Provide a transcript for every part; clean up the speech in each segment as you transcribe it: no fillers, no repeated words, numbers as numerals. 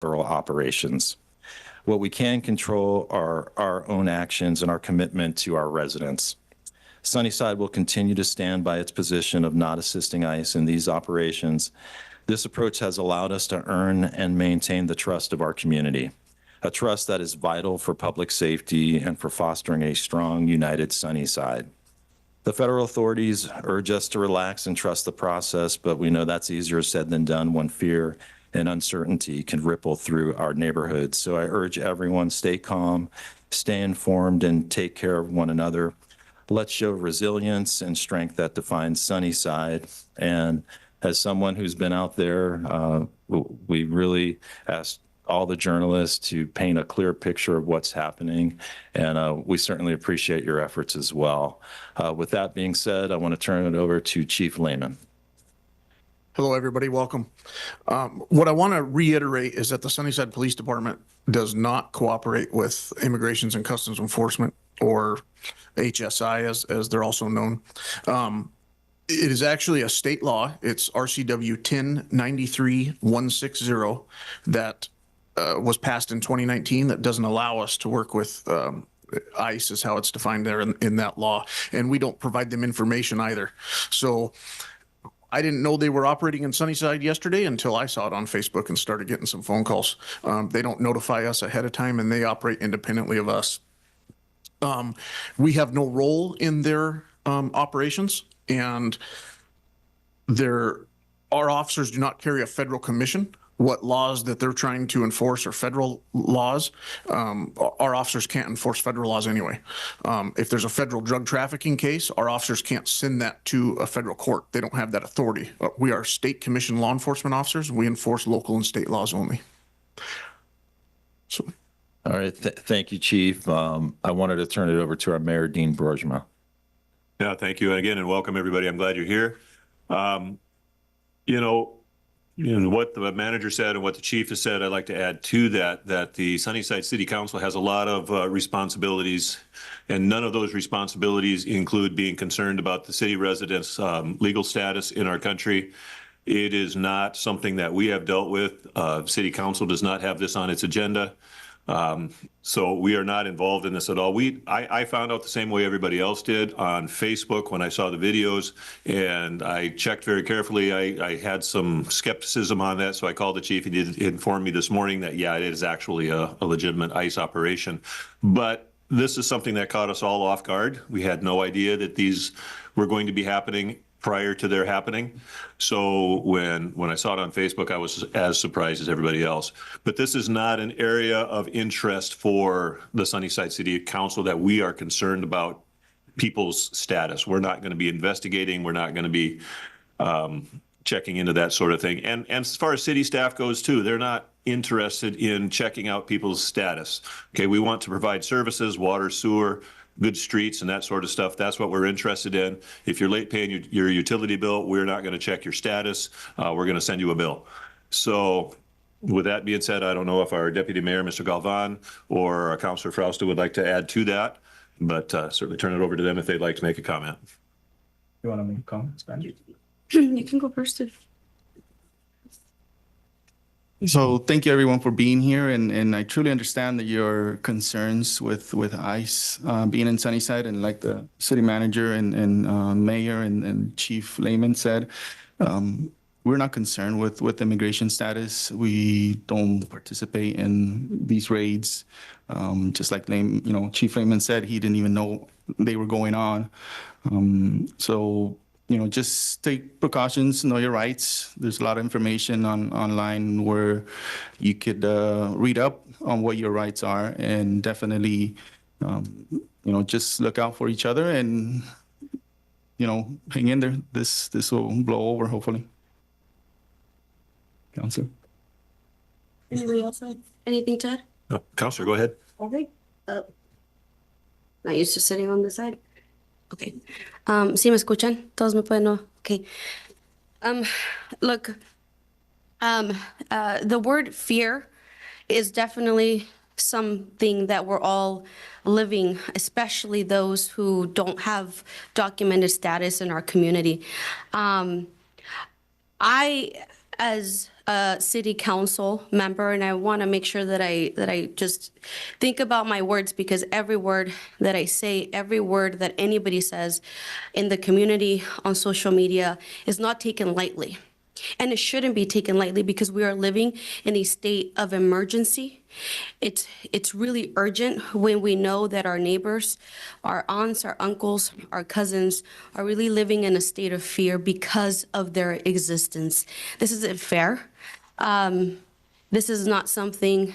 federal operations. What we can control are our own actions and our commitment to our residents. Sunnyside will continue to stand by its position of not assisting ICE in these operations. This approach has allowed us to earn and maintain the trust of our community, a trust that is vital for public safety and for fostering a strong, united Sunnyside. The federal authorities urge us to relax and trust the process, but we know that's easier said than done when fear and uncertainty can ripple through our neighborhoods. So I urge everyone, stay calm, stay informed, and take care of one another. Let's show resilience and strength that defines Sunnyside. And as someone who's been out there, we really ask all the journalists to paint a clear picture of what's happening. And we certainly appreciate your efforts as well. With that being said, I want to turn it over to Chief Lehman. Hello, everybody. Welcome. What I want to reiterate is that the Sunnyside Police Department does not cooperate with Immigrations and Customs Enforcement, or HSI, as they're also known. It is actually a state law. It's RCW 1093-160 that was passed in 2019 that doesn't allow us to work with ICE, is how it's defined there in that law. And we don't provide them information either. So I didn't know they were operating in Sunnyside yesterday until I saw it on Facebook and started getting some phone calls. They don't notify us ahead of time, and they operate independently of us. We have no role in their operations, and our officers do not carry a federal commission. What laws that they're trying to enforce are federal laws. Our officers can't enforce federal laws anyway. If there's a federal drug trafficking case, our officers can't send that to a federal court. They don't have that authority. We are state commissioned law enforcement officers. We enforce local and state laws only. So. All right. Thank you, Chief. I wanted to turn it over to our Mayor, Dean Broersma. Yeah, thank you again, and welcome everybody. I'm glad you're here. What the manager said and what the chief has said, I'd like to add to that the Sunnyside City Council has a lot of responsibilities, and none of those responsibilities include being concerned about the city residents' legal status in our country. It is not something that we have dealt with. City Council does not have this on its agenda. So we are not involved in this at all. I found out the same way everybody else did on Facebook when I saw the videos, and I checked very carefully. I had some skepticism on that, so I called the chief. He did inform me this morning that, yeah, it is actually a legitimate ICE operation. But this is something that caught us all off guard. We had no idea that these were going to be happening prior to their happening. So when I saw it on Facebook, I was as surprised as everybody else. But this is not an area of interest for the Sunnyside City Council that we are concerned about people's status. We're not going to be investigating. We're not going to be checking into that sort of thing. And as far as city staff goes too, they're not interested in checking out people's status. Okay, we want to provide services, water, sewer, good streets, and that sort of stuff. That's what we're interested in. If you're late paying your utility bill, we're not going to check your status. We're going to send you a bill. So with that being said, I don't know if our Deputy Mayor, Mr. Galvan, or Councilor Frausta would like to add to that, but certainly turn it over to them if they'd like to make a comment. You want to make a comment, Spanish? You can go first. So thank you everyone for being here, and I truly understand that your concerns with ICE being in Sunnyside, and like the city manager and mayor and Chief Lehman said, we're not concerned with immigration status. We don't participate in these raids. Just like Chief Lehman said, he didn't even know they were going on. So just take precautions, know your rights. There's a lot of information online where you could read up on what your rights are, and definitely, just look out for each other and, hang in there. This will blow over, hopefully. Councilor. Anybody else have anything to add? No, Councilor, go ahead. Okay. Not used to sitting on the side. Okay. ¿Sí me escuchan? Todos me pueden, no? Okay. Look, the word fear is definitely something that we're all living, especially those who don't have documented status in our community. I, as a city council member, and I want to make sure that I just think about my words, because every word that I say, every word that anybody says in the community, on social media, is not taken lightly. And it shouldn't be taken lightly, because we are living in a state of emergency. It's really urgent when we know that our neighbors, our aunts, our uncles, our cousins are really living in a state of fear because of their existence. This isn't fair. This is not something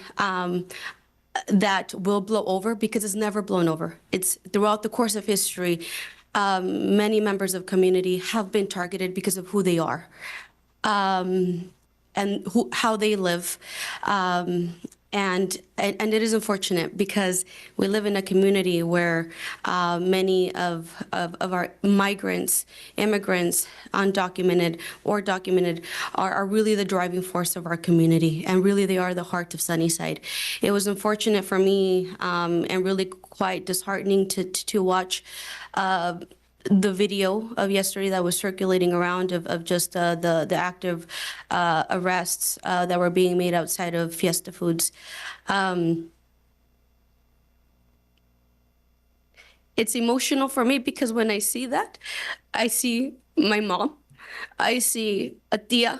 that will blow over, because it's never blown over. It's throughout the course of history, many members of community have been targeted because of who they are. And how they live. And it is unfortunate, because we live in a community where many of our migrants, immigrants, undocumented or documented, are really the driving force of our community, and really they are the heart of Sunnyside. It was unfortunate for me, and really quite disheartening to watch the video of yesterday that was circulating around of just the active arrests that were being made outside of Fiesta Foods. It's emotional for me, because when I see that, I see my mom, I see a tia,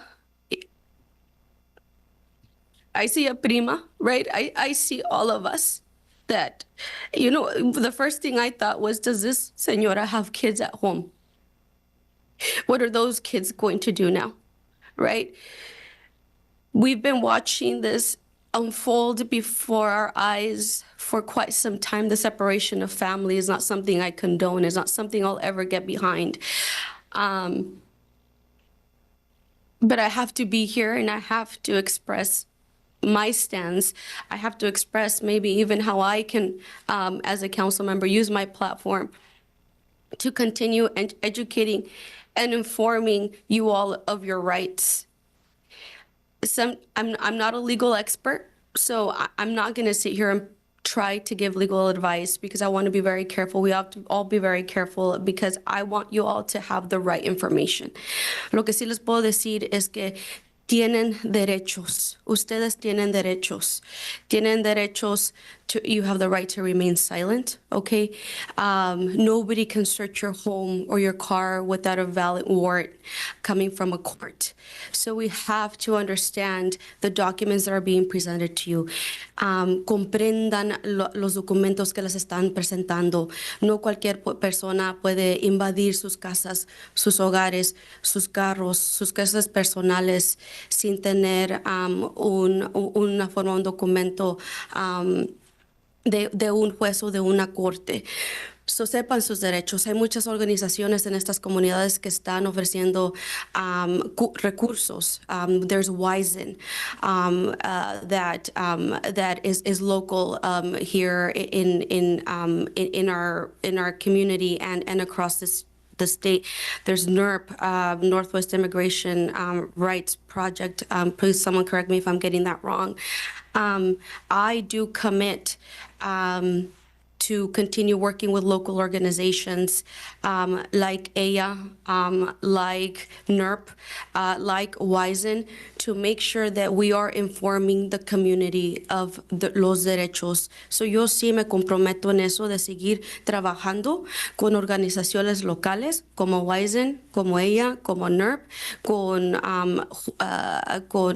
I see a prima, right? I see all of us. That, the first thing I thought was, does this señora have kids at home? What are those kids going to do now, right? We've been watching this unfold before our eyes for quite some time. The separation of family is not something I condone, is not something I'll ever get behind. But I have to be here, and I have to express my stance. I have to express maybe even how I can, as a council member, use my platform to continue educating and informing you all of your rights. I'm not a legal expert, so I'm not going to sit here and try to give legal advice, because I want to be very careful. We have to all be very careful, because I want you all to have the right information. Lo que sí les puedo decir es que tienen derechos. Ustedes tienen derechos. Tienen derechos to, you have the right to remain silent, okay? Nobody can search your home or your car without a valid warrant coming from a court. So we have to understand the documents that are being presented to you. Comprendan los documentos que les están presentando. No cualquier persona puede invadir sus casas, sus hogares, sus carros, sus casas personales sin tener una forma, un documento de un juez o de una corte. So, sepan sus derechos. Hay muchas organizaciones en estas comunidades que están ofreciendo recursos. There's Wizen that is local here in our community and across the state. There's NERP, Northwest Immigration Rights Project. Please, someone correct me if I'm getting that wrong. I do commit to continue working with local organizations like EYA, like NERP, like Wizen, to make sure that we are informing the community of los derechos. So yo sí me comprometo en eso, de seguir trabajando con organizaciones locales como Wizen, como EYA, como NERP, con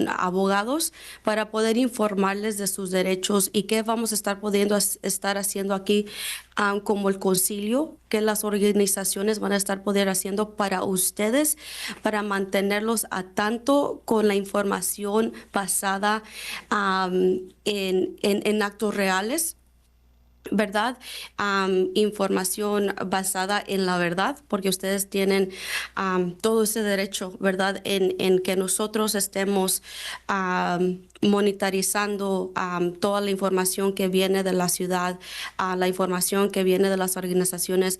abogados, para poder informarles de sus derechos y qué vamos a estar pudiendo estar haciendo aquí como el concilio, que las organizaciones van a estar poder haciendo para ustedes, para mantenerlos a tanto con la información basada en actos reales, ¿verdad? Información basada en la verdad, porque ustedes tienen todo ese derecho, ¿verdad? En que nosotros estemos monitorizando toda la información que viene de la ciudad, la información que viene de las organizaciones,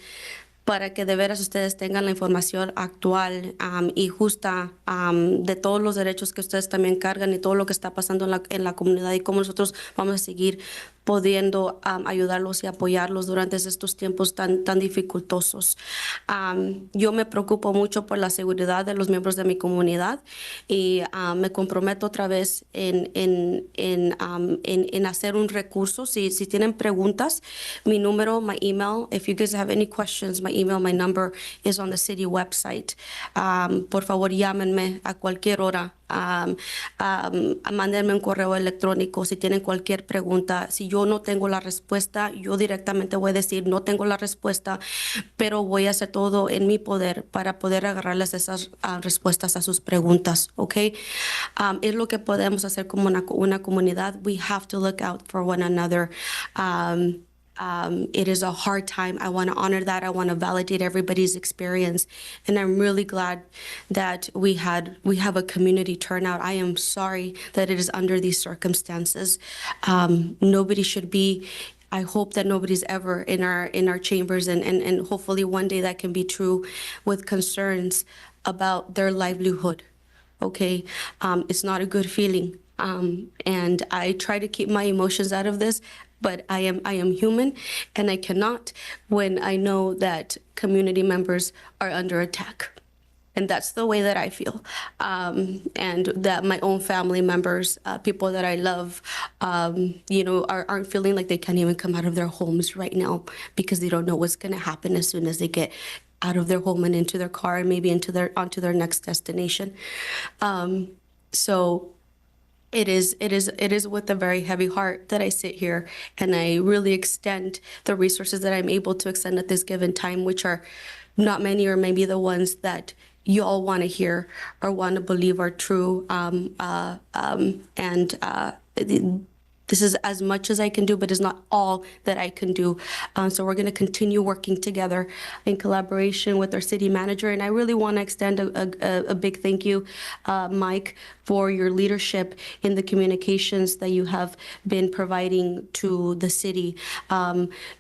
para que de veras ustedes tengan la información actual y justa de todos los derechos que ustedes también cargan y todo lo que está pasando en la comunidad y cómo nosotros vamos a seguir pudiendo ayudarlos y apoyarlos durante estos tiempos tan dificultosos. Yo me preocupo mucho por la seguridad de los miembros de mi comunidad y me comprometo otra vez en hacer un recurso. Si tienen preguntas, mi número, my email, if you guys have any questions, my email, my number is on the city website. Por favor, llámenme a cualquier hora. Mándenme un correo electrónico si tienen cualquier pregunta. Si yo no tengo la respuesta, yo directamente voy a decir no tengo la respuesta, pero voy a hacer todo en mi poder para poder agarrarles esas respuestas a sus preguntas, ¿ok? Es lo que podemos hacer como una comunidad. We have to look out for one another. It is a hard time. I want to honor that. I want to validate everybody's experience. And I'm really glad that we have a community turnout. I am sorry that it is under these circumstances. Nobody should be. I hope that nobody's ever in our chambers, and hopefully one day that can be true, with concerns about their livelihood. Okay, it's not a good feeling. And I try to keep my emotions out of this, but I am human, and I cannot when I know that community members are under attack. And that's the way that I feel. And that my own family members, people that I love, aren't feeling like they can't even come out of their homes right now because they don't know what's going to happen as soon as they get out of their home and into their car and maybe onto their next destination. So it is with a very heavy heart that I sit here and I really extend the resources that I'm able to extend at this given time, which are not many, or maybe the ones that you all want to hear or want to believe are true. This is as much as I can do, but it's not all that I can do. So we're going to continue working together in collaboration with our city manager. And I really want to extend a big thank you, Mike, for your leadership in the communications that you have been providing to the city.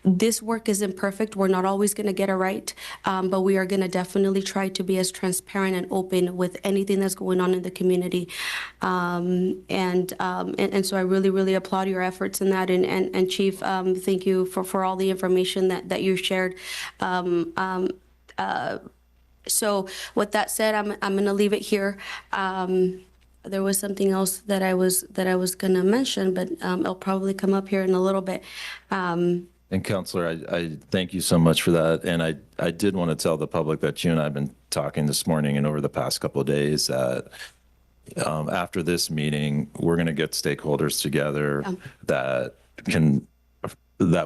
This work isn't perfect. We're not always going to get it right, but we are going to definitely try to be as transparent and open with anything that's going on in the community. And so I really, really applaud your efforts in that. And Chief, thank you for all the information that you shared. So with that said, I'm going to leave it here. There was something else that I was going to mention, but it'll probably come up here in a little bit. And Counselor, I thank you so much for that. And I did want to tell the public that you and I have been talking this morning and over the past couple of days that after this meeting, we're going to get stakeholders together that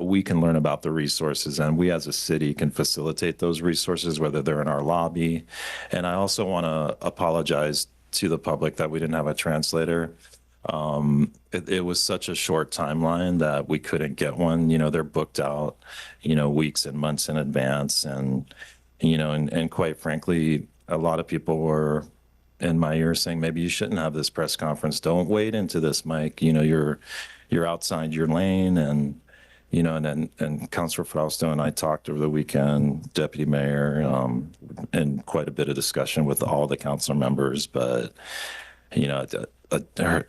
we can learn about the resources, and we as a city can facilitate those resources, whether they're in our lobby. And I also want to apologize to the public that we didn't have a translator. It was such a short timeline that we couldn't get one. They're booked out, weeks and months in advance. And, and quite frankly, a lot of people were in my ear saying, maybe you shouldn't have this press conference. Don't wade into this, Mike. You're outside your lane. And, and Councilor Frausto and I talked over the weekend, Deputy Mayor, and quite a bit of discussion with all the council members. But, I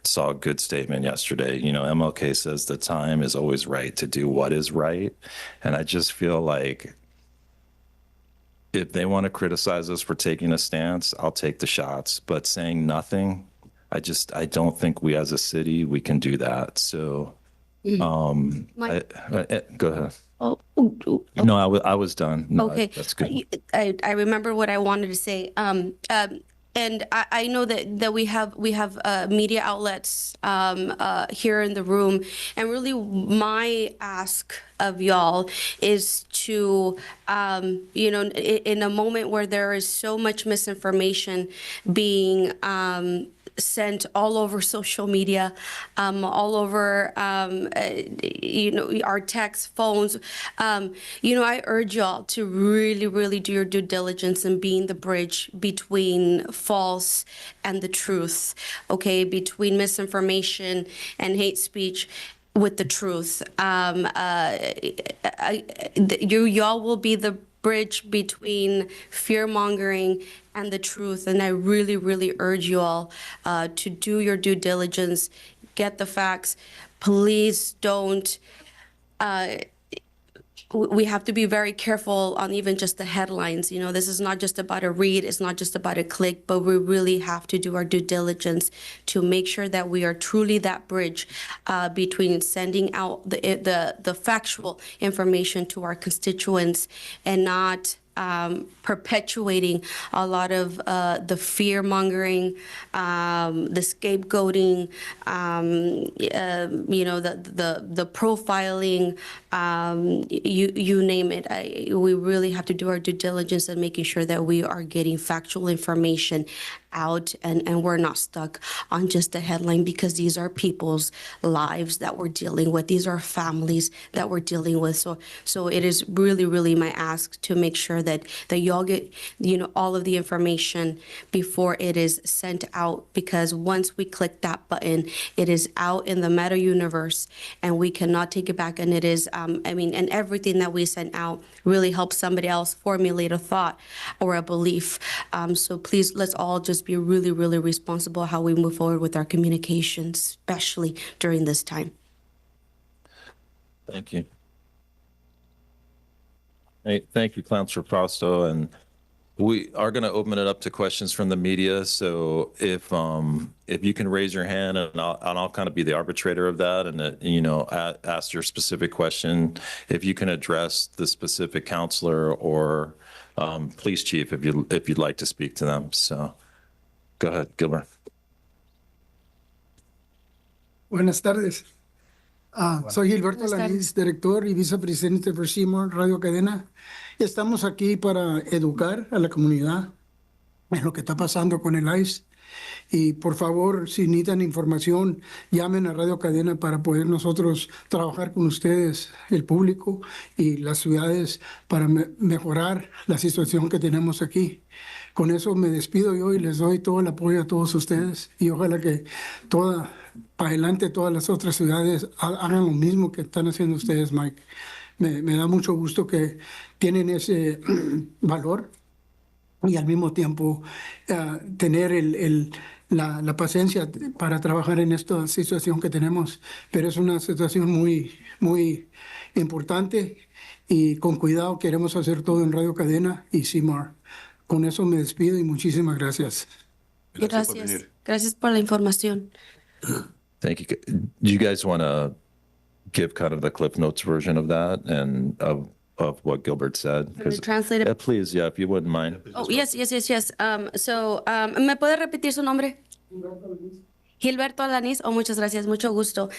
saw a good statement yesterday. MLK says the time is always right to do what is right. And I just feel like if they want to criticize us for taking a stance, I'll take the shots. But saying nothing, I don't think we as a city, we can do that. So, go ahead. Oh, No, I was done. No, okay. That's good. I remember what I wanted to say. And I know that we have media outlets here in the room, and really my ask of y'all is to, in a moment where there is so much misinformation being sent all over social media, all over, our text, phones. I urge y'all to really, really do your due diligence in being the bridge between false and the truth, okay, between misinformation and hate speech with the truth. Y'all will be the bridge between fear-mongering and the truth. And I really, really urge you all to do your due diligence, get the facts. Please don't we have to be very careful on even just the headlines. You know, this is not just about a read, it's not just about a click, but we really have to do our due diligence to make sure that we are truly that bridge between sending out the factual information to our constituents and not perpetuating a lot of the fear mongering, the scapegoating, you know, the profiling, you name it. We really have to do our due diligence and making sure that we are getting factual information out and we're not stuck on just a headline, because these are people's lives that we're dealing with. These are families that we're dealing with. So it is really, really my ask to make sure that y'all get, you know, all of the information before it is sent out, because once we click that button, it is out in the meta universe and we cannot take it back. And it is, I mean, and everything that we send out really helps somebody else formulate a thought or a belief. So please, let's all just be really, really responsible how we move forward with our communications, especially during this time. Thank you. Hey, thank you, Councilor Fausto. And we are going to open it up to questions from the media. So if you can raise your hand, and I'll kind of be the arbitrator of that, and you know, ask your specific question. If you can address the specific counselor or police chief, if you'd like to speak to them. So go ahead, Gilbert. Buenas tardes. Soy Gilberto Buenas Alaniz, director y vicepresidente de Seymour Radio Cadena. Estamos aquí para educar a la comunidad en lo que está pasando con el ICE. Y por favor, si necesitan información, llamen a Radio Cadena para poder nosotros trabajar con ustedes, el público y las ciudades, para mejorar la situación que tenemos aquí. Con eso me despido yo y les doy todo el apoyo a todos ustedes. Y ojalá que para adelante todas las otras ciudades hagan lo mismo que están haciendo ustedes, Mike. Me da mucho gusto que tienen ese valor y al mismo tiempo tener la paciencia para trabajar en esta situación que tenemos. Pero es una situación muy, muy importante y con cuidado queremos hacer todo en Radio Cadena y Seymour. Con eso me despido y muchísimas gracias. Gracias por Gracias. venir. Gracias por la información. Thank you. Do you guys want to give kind of the Cliff Notes version of that and of what Gilbert said? Can you translate it? Please, yeah, if you wouldn't mind. Oh, yes. ¿Me puede repetir su nombre? Gilberto Alaniz. Oh, muchas gracias, mucho gusto.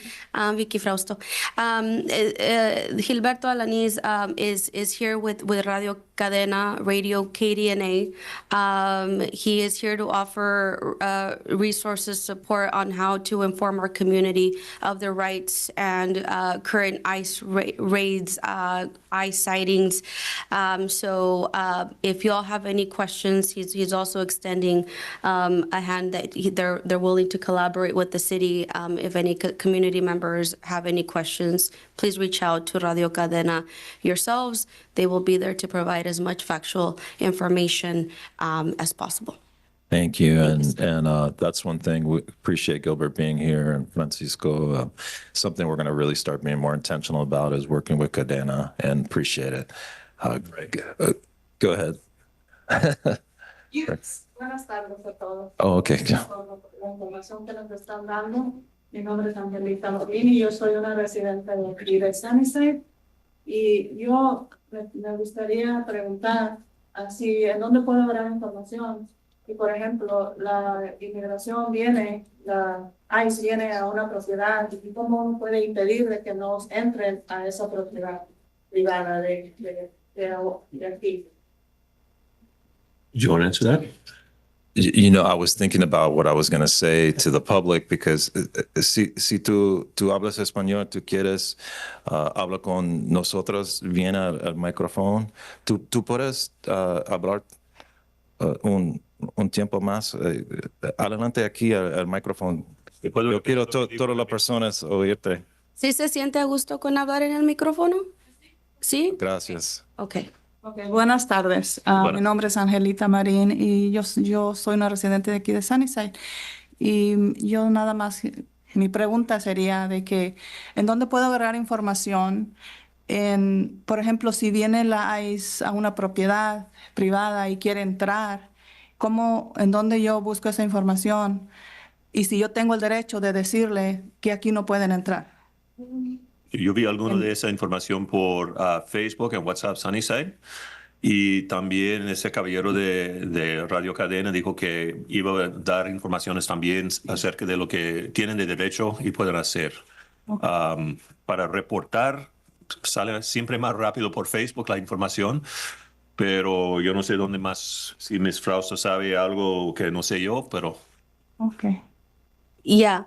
Vicky Frausto. Gilberto Alaniz is here with Radio Cadena, Radio KDNA. He is here to offer resources, support on how to inform our community of their rights and current ICE raids, ICE sightings. So if you all have any questions, he's also extending a hand that they're willing to collaborate with the city. If any community members have any questions, please reach out to Radio Cadena yourselves. They will be there to provide as much factual information as possible. Thank you. And that's one thing. We appreciate Gilbert being here, and Francisco. Something we're going to really start being more intentional about is working with Cadena, and appreciate it. Go ahead. Buenas tardes a todos. Oh, okay. Por la información que nos están dando. Mi nombre es Angelita Morini, yo soy una residente de aquí de Sunnyside. Y yo me gustaría preguntar así, ¿en dónde puedo ver información? Y por ejemplo, la inmigración viene, la ICE viene a una propiedad, ¿y cómo uno puede impedir de que nos entren a esa propiedad privada de aquí? Do you want to answer that? You know, I was thinking about what I was going to say to the public, because si tú hablas español, tú quieres hablar con nosotros, viene al micrófono. Tú puedes hablar un tiempo más. Adelante aquí al micrófono. Yo quiero todas las personas oírte. ¿Sí se siente a gusto con hablar en el micrófono? ¿Sí? Gracias. Okay. Okay, buenas tardes. Mi nombre es Angelita Marín y yo soy una residente de aquí de Sunnyside. Y yo nada más Mi pregunta sería de que, ¿en dónde puedo agarrar información? Por ejemplo, si viene la ICE a una propiedad privada y quiere entrar, en dónde yo busco esa información? Y si yo tengo el derecho de decirle que aquí no pueden entrar. Yo vi alguno de esa información por Facebook en WhatsApp Sunnyside. Y también ese caballero de Radio Cadena dijo que iba a dar informaciones también acerca de lo que tienen de derecho y pueden hacer. Para reportar, sale siempre más rápido por Facebook la información, pero yo no sé dónde más, si Ms. Frausto sabe algo que no sé yo, pero... Okay. Ya,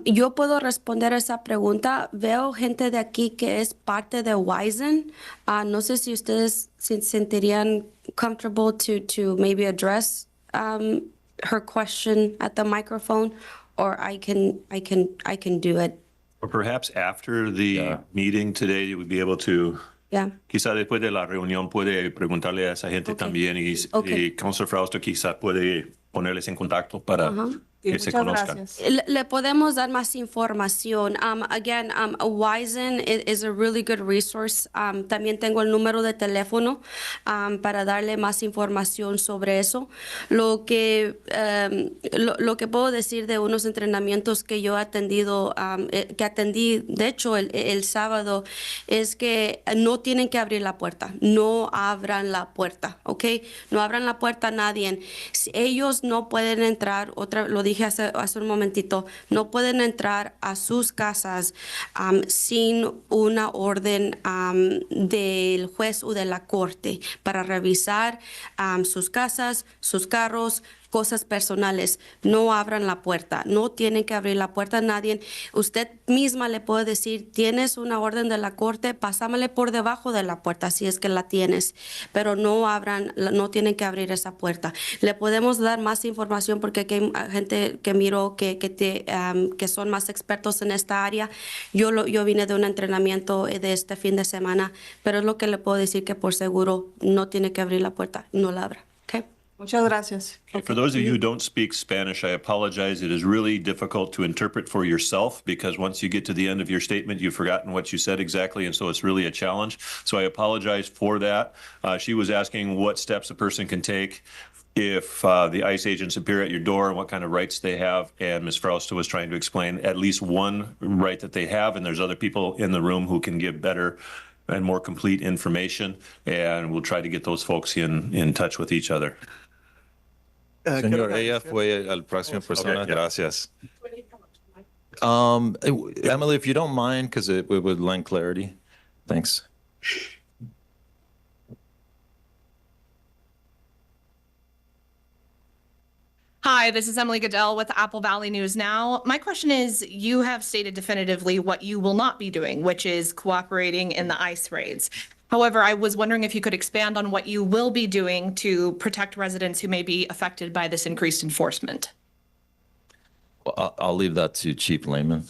yo puedo responder esa pregunta. Veo gente de aquí que es parte de Wizen. No sé si ustedes se sentirían comfortable to maybe address her question at the microphone, or I can do it. Or perhaps after the meeting today, you would be able to... Yeah. Quizá después de la reunión puede preguntarle a esa gente también y Councilor Frausto quizá puede ponerles en contacto para que se Muchas conozcan. gracias. Le podemos dar más información. Again, Wizen is a really good resource. También tengo el número de teléfono para darle más información sobre eso. Lo que puedo decir de unos entrenamientos que yo he atendido, que atendí, de hecho, el sábado, es que no tienen que abrir la puerta. No abran la puerta, ¿ok? No abran la puerta a nadie. Si ellos no pueden entrar, lo dije hace un momentito, no pueden entrar a sus casas sin una orden del juez o de la corte para revisar sus casas, sus carros, cosas personales. No abran la puerta, no tienen que abrir la puerta a nadie. Usted misma le puede decir, tienes una orden de la corte, pásamele por debajo de la puerta si es que la tienes, pero no tienen que abrir esa puerta. Le podemos dar más información porque aquí hay gente que miro que son más expertos en esta área. Yo vine de un entrenamiento de este fin de semana, pero es lo que le puedo decir, que por seguro no tiene que abrir la puerta, no la abra. ¿Okay? Muchas gracias. For those of you who don't speak Spanish, I apologize. It is really difficult to interpret for yourself because once you get to the end of your statement, you've forgotten what you said exactly, and so it's really a challenge. So I apologize for that. She was asking what steps a person can take if the ICE agents appear at your door and what kind of rights they have. And Ms. Frausto was trying to explain at least one right that they have, and there's other people in the room who can give better and more complete information, and we'll try to get those folks in touch with each other. Señor, ella fue al próximo persona. Okay, yeah. Gracias. Emily, if you don't mind, because it would lend clarity. Thanks. Hi, this is Emily Goodell with Apple Valley News Now. My question is, you have stated definitively what you will not be doing, which is cooperating in the ICE raids. However, I was wondering if you could expand on what you will be doing to protect residents who may be affected by this increased enforcement. Well, I'll leave that to Chief Lehman.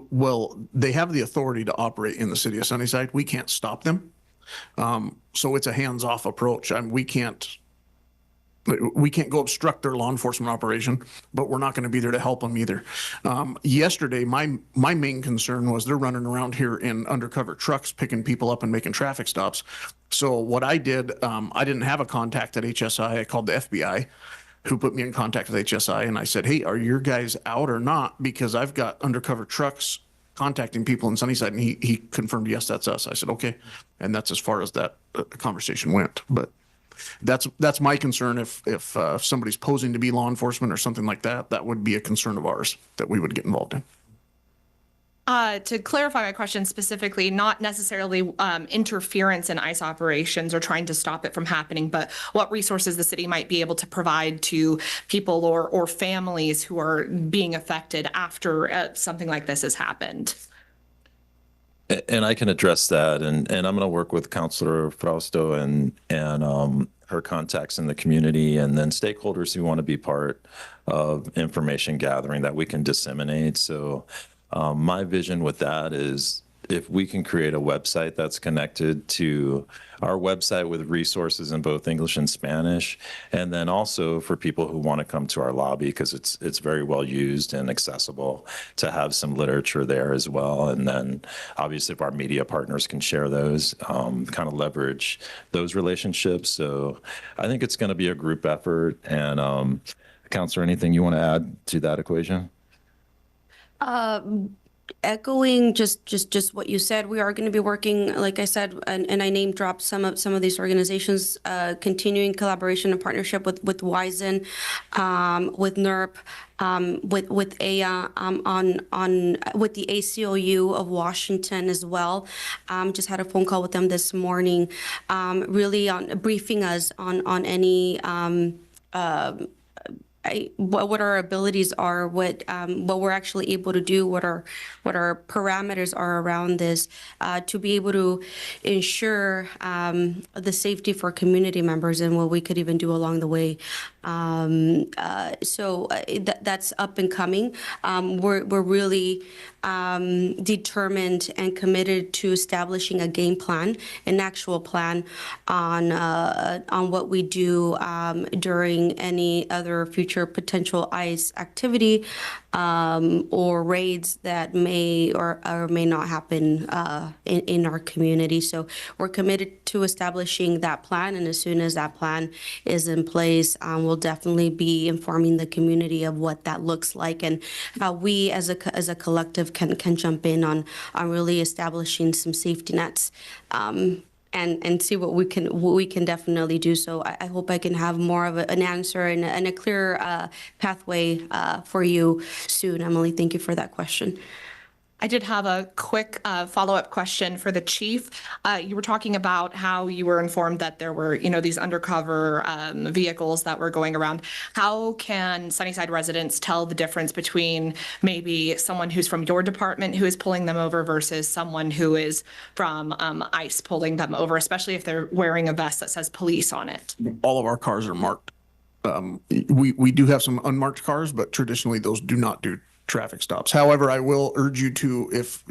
Well, they have the authority to operate in the city of Sunnyside. We can't stop them. So it's a hands-off approach. We can't go obstruct their law enforcement operation, but we're not going to be there to help them either. Yesterday, my main concern was they're running around here in undercover trucks, picking people up and making traffic stops. So what I did, I didn't have a contact at HSI. I called the FBI, who put me in contact with HSI, and I said, hey, are your guys out or not? Because I've got undercover trucks contacting people in Sunnyside, and he confirmed, yes, that's us. I said, okay. And that's as far as that conversation went. But that's my concern. If somebody's posing to be law enforcement or something like that, that would be a concern of ours that we would get involved in. To clarify my question specifically, not necessarily interference in ICE operations or trying to stop it from happening, but what resources the city might be able to provide to people or families who are being affected after something like this has happened. And I can address that, and I'm going to work with Councilor Frausto and her contacts in the community, and then stakeholders who want to be part of information gathering that we can disseminate. So my vision with that is if we can create a website that's connected to our website with resources in both English and Spanish, and then also for people who want to come to our lobby, because it's very well used and accessible, to have some literature there as well. And then obviously if our media partners can share those, kind of leverage those relationships. So I think it's going to be a group effort. And Counselor, anything you want to add to that equation? Echoing just what you said, we are going to be working, like I said, and I name dropped some of these organizations, continuing collaboration and partnership with Wizen, with NERP, with AYA, with the ACLU of Washington as well. Just had a phone call with them this morning, really on briefing us on any what our abilities are, what we're actually able to do, what our parameters are around this, to be able to ensure the safety for community members and what we could even do along the way. So that's up and coming. We're really determined and committed to establishing a game plan, an actual plan on what we do during any other future potential ICE activity or raids that may or may not happen in our community. So we're committed to establishing that plan, and as soon as that plan is in place, we'll definitely be informing the community of what that looks like and how we as a collective can jump in on really establishing some safety nets. And see what we can definitely do. So I hope I can have more of an answer and a clear pathway for you soon, Emily. Thank you for that question. I did have a quick follow-up question for the chief. You were talking about how you were informed that there were, these undercover vehicles that were going around. How can Sunnyside residents tell the difference between maybe someone who's from your department who is pulling them over versus someone who is from ICE pulling them over, especially if they're wearing a vest that says police on it? All of our cars are marked. We do have some unmarked cars, but traditionally those do not do traffic stops. However, I will urge you to, if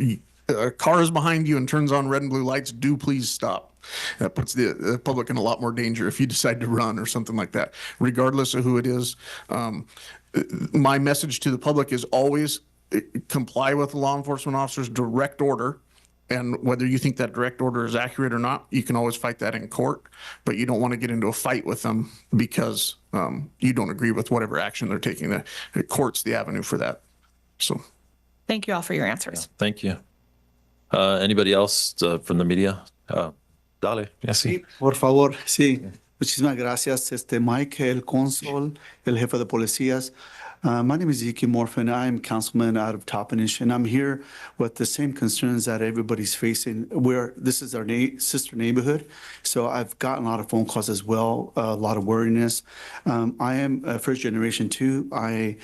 a car is behind you and turns on red and blue lights, do please stop. That puts the public in a lot more danger if you decide to run or something like that, regardless of who it is. My message to the public is always comply with the law enforcement officer's direct order. And whether you think that direct order is accurate or not, you can always fight that in court, but you don't want to get into a fight with them because you don't agree with whatever action they're taking. The court's the avenue for that. So, thank you all for your answers. Thank you. Anybody else from the media? Dale. Yes. Sí, por favor, sí. Muchísimas gracias, Mike, el cónsul, el jefe de policías. My name is Zeke Morfin. I'm councilman out of Toppenish, and I'm here with the same concerns that everybody's facing. This is our sister neighborhood, so I've gotten a lot of phone calls as well, a lot of worriness. I am a first generation too. I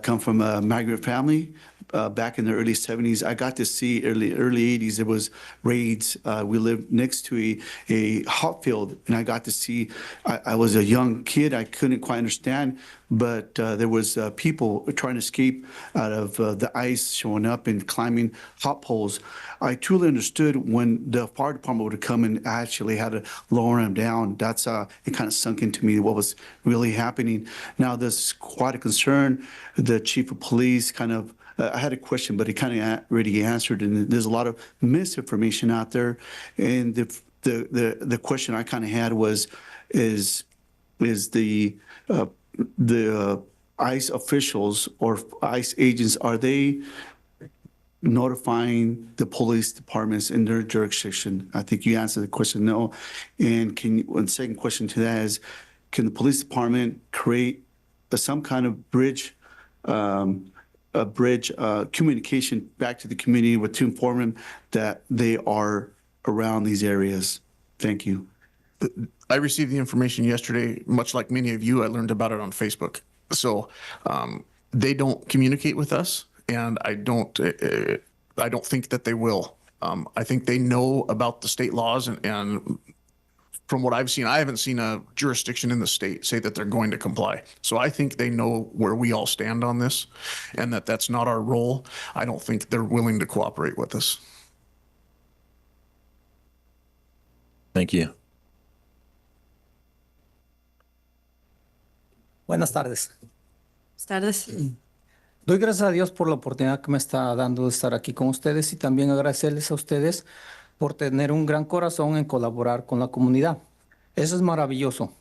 come from a migrant family. Back in the early 70s, I got to see early 80s, there was raids. We lived next to a hop field, and I got to see, I was a young kid, I couldn't quite understand, but there was people trying to escape out of the ice, showing up and climbing hop poles. I truly understood when the fire department would come and actually had to lower them down. That's it kind of sunk into me what was really happening. Now there's quite a concern. The chief of police kind of, I had a question, but he kind of already answered, and there's a lot of misinformation out there. And the question I kind of had was, is the ICE officials or ICE agents, are they notifying the police departments in their jurisdiction? I think you answered the question, no. And one second question to that is, can the police department create some kind of bridge communication back to the community to inform them that they are around these areas? Thank you. I received the information yesterday, much like many of you. I learned about it on Facebook. So they don't communicate with us, and I don't think that they will. I think they know about the state laws, and from what I've seen, I haven't seen a jurisdiction in the state say that they're going to comply. So I think they know where we all stand on this, and that that's not our role. I don't think they're willing to cooperate with us. Thank you. Buenas tardes. Buenas tardes. Doy gracias a Dios por la oportunidad que me está dando de estar aquí con ustedes y también agradecerles a ustedes por tener un gran corazón en colaborar con la comunidad. Eso es maravilloso.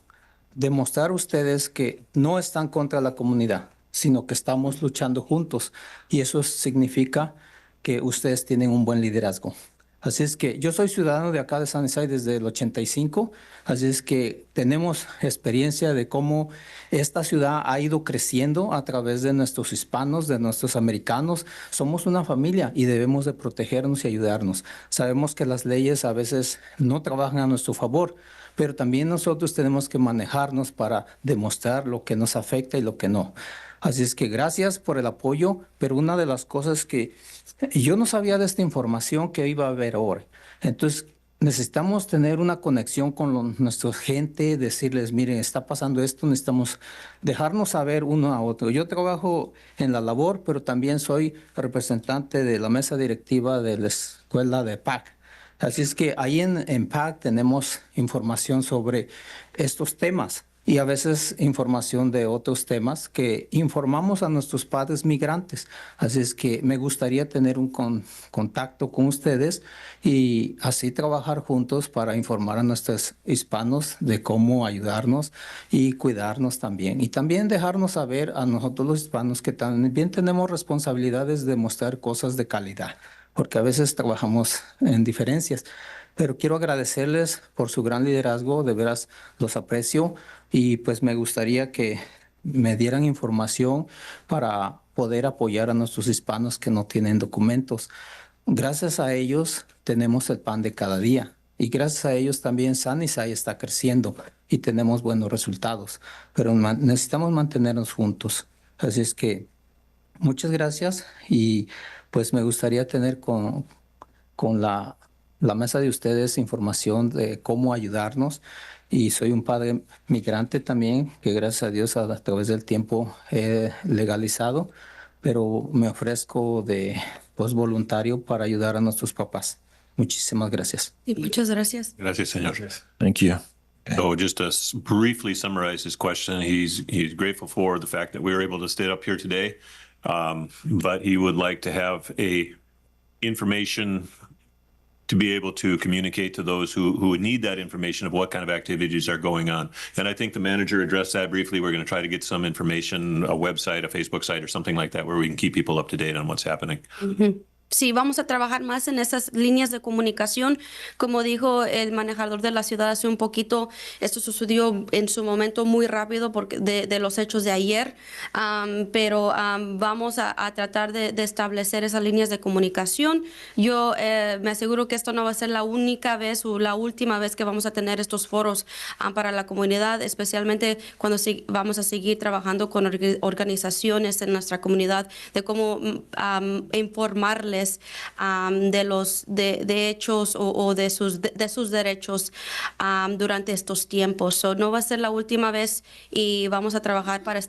Demostrar a ustedes que no están contra la comunidad, sino que estamos luchando juntos. Y eso significa que ustedes tienen un buen liderazgo. Así es que yo soy ciudadano de acá de Sunnyside desde el 85, así es que tenemos experiencia de cómo esta ciudad ha ido creciendo a través de nuestros hispanos, de nuestros americanos. Somos una familia y debemos de protegernos y ayudarnos. Sabemos que las leyes a veces no trabajan a nuestro favor, pero también nosotros tenemos que manejarnos para demostrar lo que nos afecta y lo que no. Así es que gracias por el apoyo, pero una de las cosas que yo no sabía de esta información que iba a haber hoy. Entonces, necesitamos tener una conexión con nuestra gente, decirles, miren, está pasando esto, necesitamos dejarnos saber uno a otro. Yo trabajo en la labor, pero también soy representante de la mesa directiva de la escuela de PAC. Así es que ahí en PAC tenemos información sobre estos temas y a veces información de otros temas que informamos a nuestros padres migrantes. Así es que me gustaría tener un contacto con ustedes y así trabajar juntos para informar a nuestros hispanos de cómo ayudarnos y cuidarnos también. Y también dejarnos saber a nosotros los hispanos que también tenemos responsabilidades de mostrar cosas de calidad, porque a veces trabajamos en diferencias. Pero quiero agradecerles por su gran liderazgo, de veras los aprecio y pues me gustaría que me dieran información para poder apoyar a nuestros hispanos que no tienen documentos. Gracias a ellos tenemos el pan de cada día y gracias a ellos también Sunnyside está creciendo y tenemos buenos resultados, pero necesitamos mantenernos juntos. Así es que muchas gracias y pues me gustaría tener con la mesa de ustedes información de cómo ayudarnos. Y soy un padre migrante también, que gracias a Dios a través del tiempo he legalizado, pero me ofrezco de voluntario para ayudar a nuestros papás. Muchísimas gracias. Sí, muchas gracias. Gracias, señor. Thank you. So just to briefly summarize his question, he's grateful for the fact that we were able to stay up here today, but he would like to have information to be able to communicate to those who would need that information of what kind of activities are going on. And I think the manager addressed that briefly. We're going to try to get some information, a website, a Facebook site, or something like that, where we can keep people up to date on what's happening. Sí, vamos a trabajar más en esas líneas de comunicación. Como dijo el manejador de la ciudad hace un poquito, esto sucedió en su momento muy rápido porque de los hechos de ayer, pero vamos a tratar de establecer esas líneas de comunicación. Yo me aseguro que esto no va a ser la única vez o la última vez que vamos a tener estos foros para la comunidad, especialmente cuando vamos a seguir trabajando con organizaciones en nuestra comunidad de cómo informarles de hechos o de sus derechos durante estos tiempos. So, no va a ser la última vez y vamos a trabajar para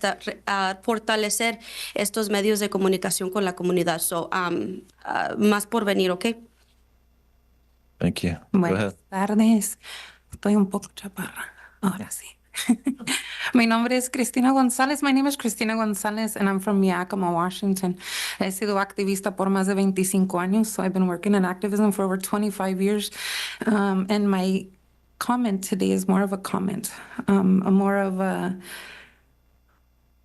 fortalecer estos medios de comunicación con la comunidad. So, más por venir, ¿ok? Thank you. Go Buenas ahead. tardes. Estoy un poco chaparra. Ahora sí. Mi nombre es Cristina González. My name is Cristina González and I'm from Yakima, Washington. He sido activista por más de 25 años. So I've been working in activism for over 25 years. And my comment today is more of a comment, more of a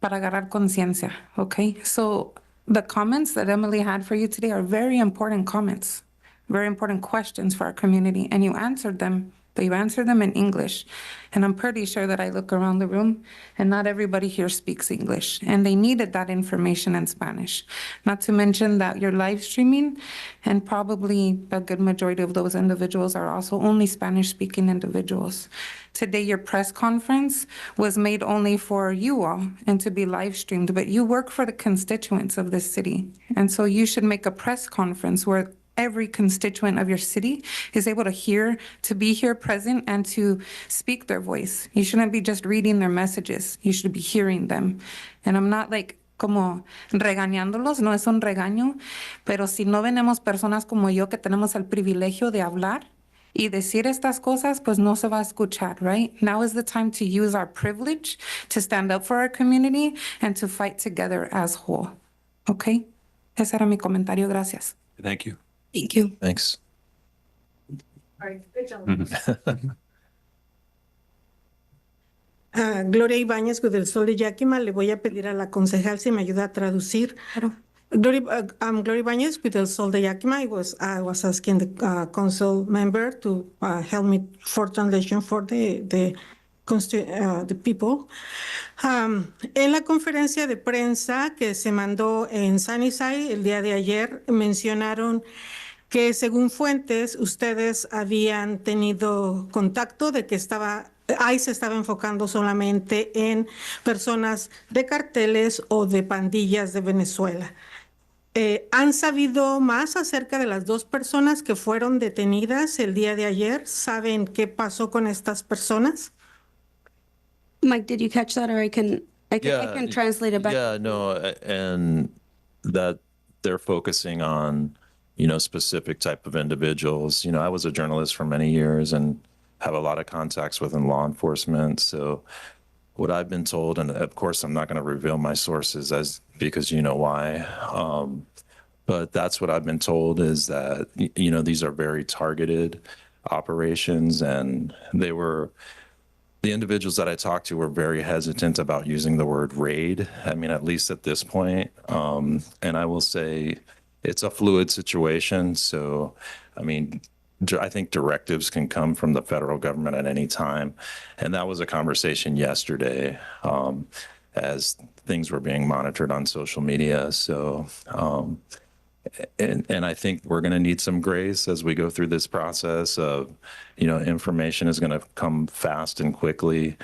para agarrar conciencia, okay? So the comments that Emily had for you today are very important comments, very important questions for our community, and you answered them, but you answered them in English. And I'm pretty sure that I look around the room and not everybody here speaks English, and they needed that information in Spanish. Not to mention that you're live streaming, and probably a good majority of those individuals are also only Spanish-speaking individuals. Today, your press conference was made only for you all and to be live streamed, but you work for the constituents of this city. And so you should make a press conference where every constituent of your city is able to hear, to be here present and to speak their voice. You shouldn't be just reading their messages. You should be hearing them. And I'm not like como regañándolos, no es un regaño, pero si no venemos personas como yo que tenemos el privilegio de hablar y decir estas cosas, pues no se va a escuchar, right? Now is the time to use our privilege to stand up for our community and to fight together as whole. Okay? Ese era mi comentario. Gracias. Thank you. Thank you. Thanks. All right, good job. Gloria Ibáñez, with el Sol de Yakima. Le voy a pedir a la concejal si me ayuda a traducir. Claro. I'm Gloria Ibáñez with el Sol de Yakima. I was asking the council member to help me for translation for the people. En la conferencia de prensa que se mandó en Sunnyside el día de ayer, mencionaron que según fuentes ustedes habían tenido contacto de que ICE estaba enfocando solamente en personas de carteles o de pandillas de Venezuela. ¿Han sabido más acerca de las dos personas que fueron detenidas el día de ayer? ¿Saben qué pasó con estas personas? Mike, did you catch that, or I can translate it back? Yeah, no, and that they're focusing on, specific type of individuals. I was a journalist for many years and have a lot of contacts within law enforcement. So what I've been told, and of course I'm not going to reveal my sources because you know why, but that's what I've been told, is that, these are very targeted operations, and the individuals that I talked to were very hesitant about using the word raid. I mean, at least at this point. And I will say it's a fluid situation. So, I mean, I think directives can come from the federal government at any time. And that was a conversation yesterday as things were being monitored on social media. So, and I think we're going to need some grace as we go through this process of, information is going to come fast and quickly.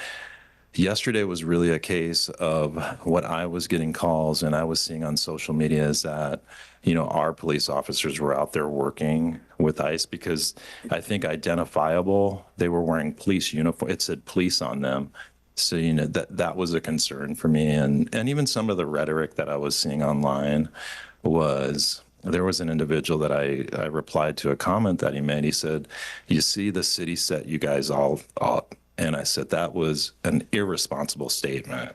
Yesterday was really a case of what I was getting calls and I was seeing on social media is that, our police officers were out there working with ICE because I think identifiable, they were wearing police uniform. It said police on them. So, that was a concern for me. And even some of the rhetoric that I was seeing online was, there was an individual that I replied to a comment that he made. He said, "You see, the city set you guys all up." And I said, that was an irresponsible statement.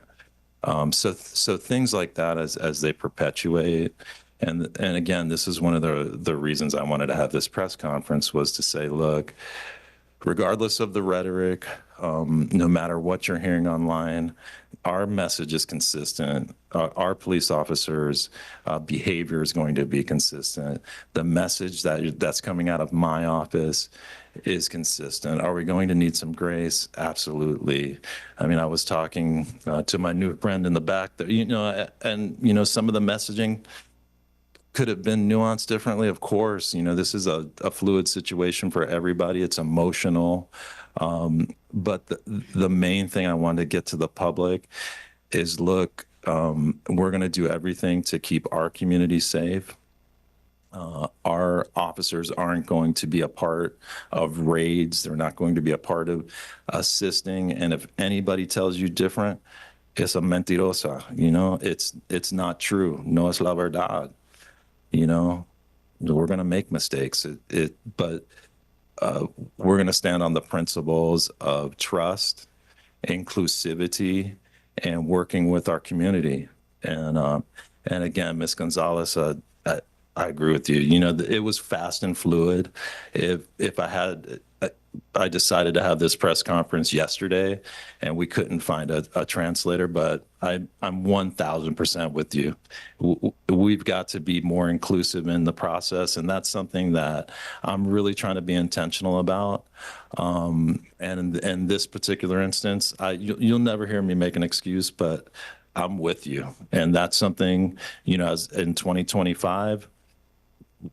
So things like that as they perpetuate. And again, this is one of the reasons I wanted to have this press conference, was to say, look, regardless of the rhetoric, no matter what you're hearing online, our message is consistent. Our police officers' behavior is going to be consistent. The message that's coming out of my office is consistent. Are we going to need some grace? Absolutely. I mean, I was talking to my new friend in the back there, and some of the messaging could have been nuanced differently. Of course, this is a fluid situation for everybody. It's emotional. But the main thing I wanted to get to the public is, look, we're going to do everything to keep our community safe. Our officers aren't going to be a part of raids. They're not going to be a part of assisting. And if anybody tells you different, it's a mentirosa. It's not true. No es la verdad. We're going to make mistakes. But we're going to stand on the principles of trust, inclusivity, and working with our community. And again, Ms. Gonzalez, I agree with you. It was fast and fluid. If I decided to have this press conference yesterday and we couldn't find a translator, but I'm 1000% with you. We've got to be more inclusive in the process. And that's something that I'm really trying to be intentional about. And in this particular instance, you'll never hear me make an excuse, but I'm with you. And that's something, as in 2025,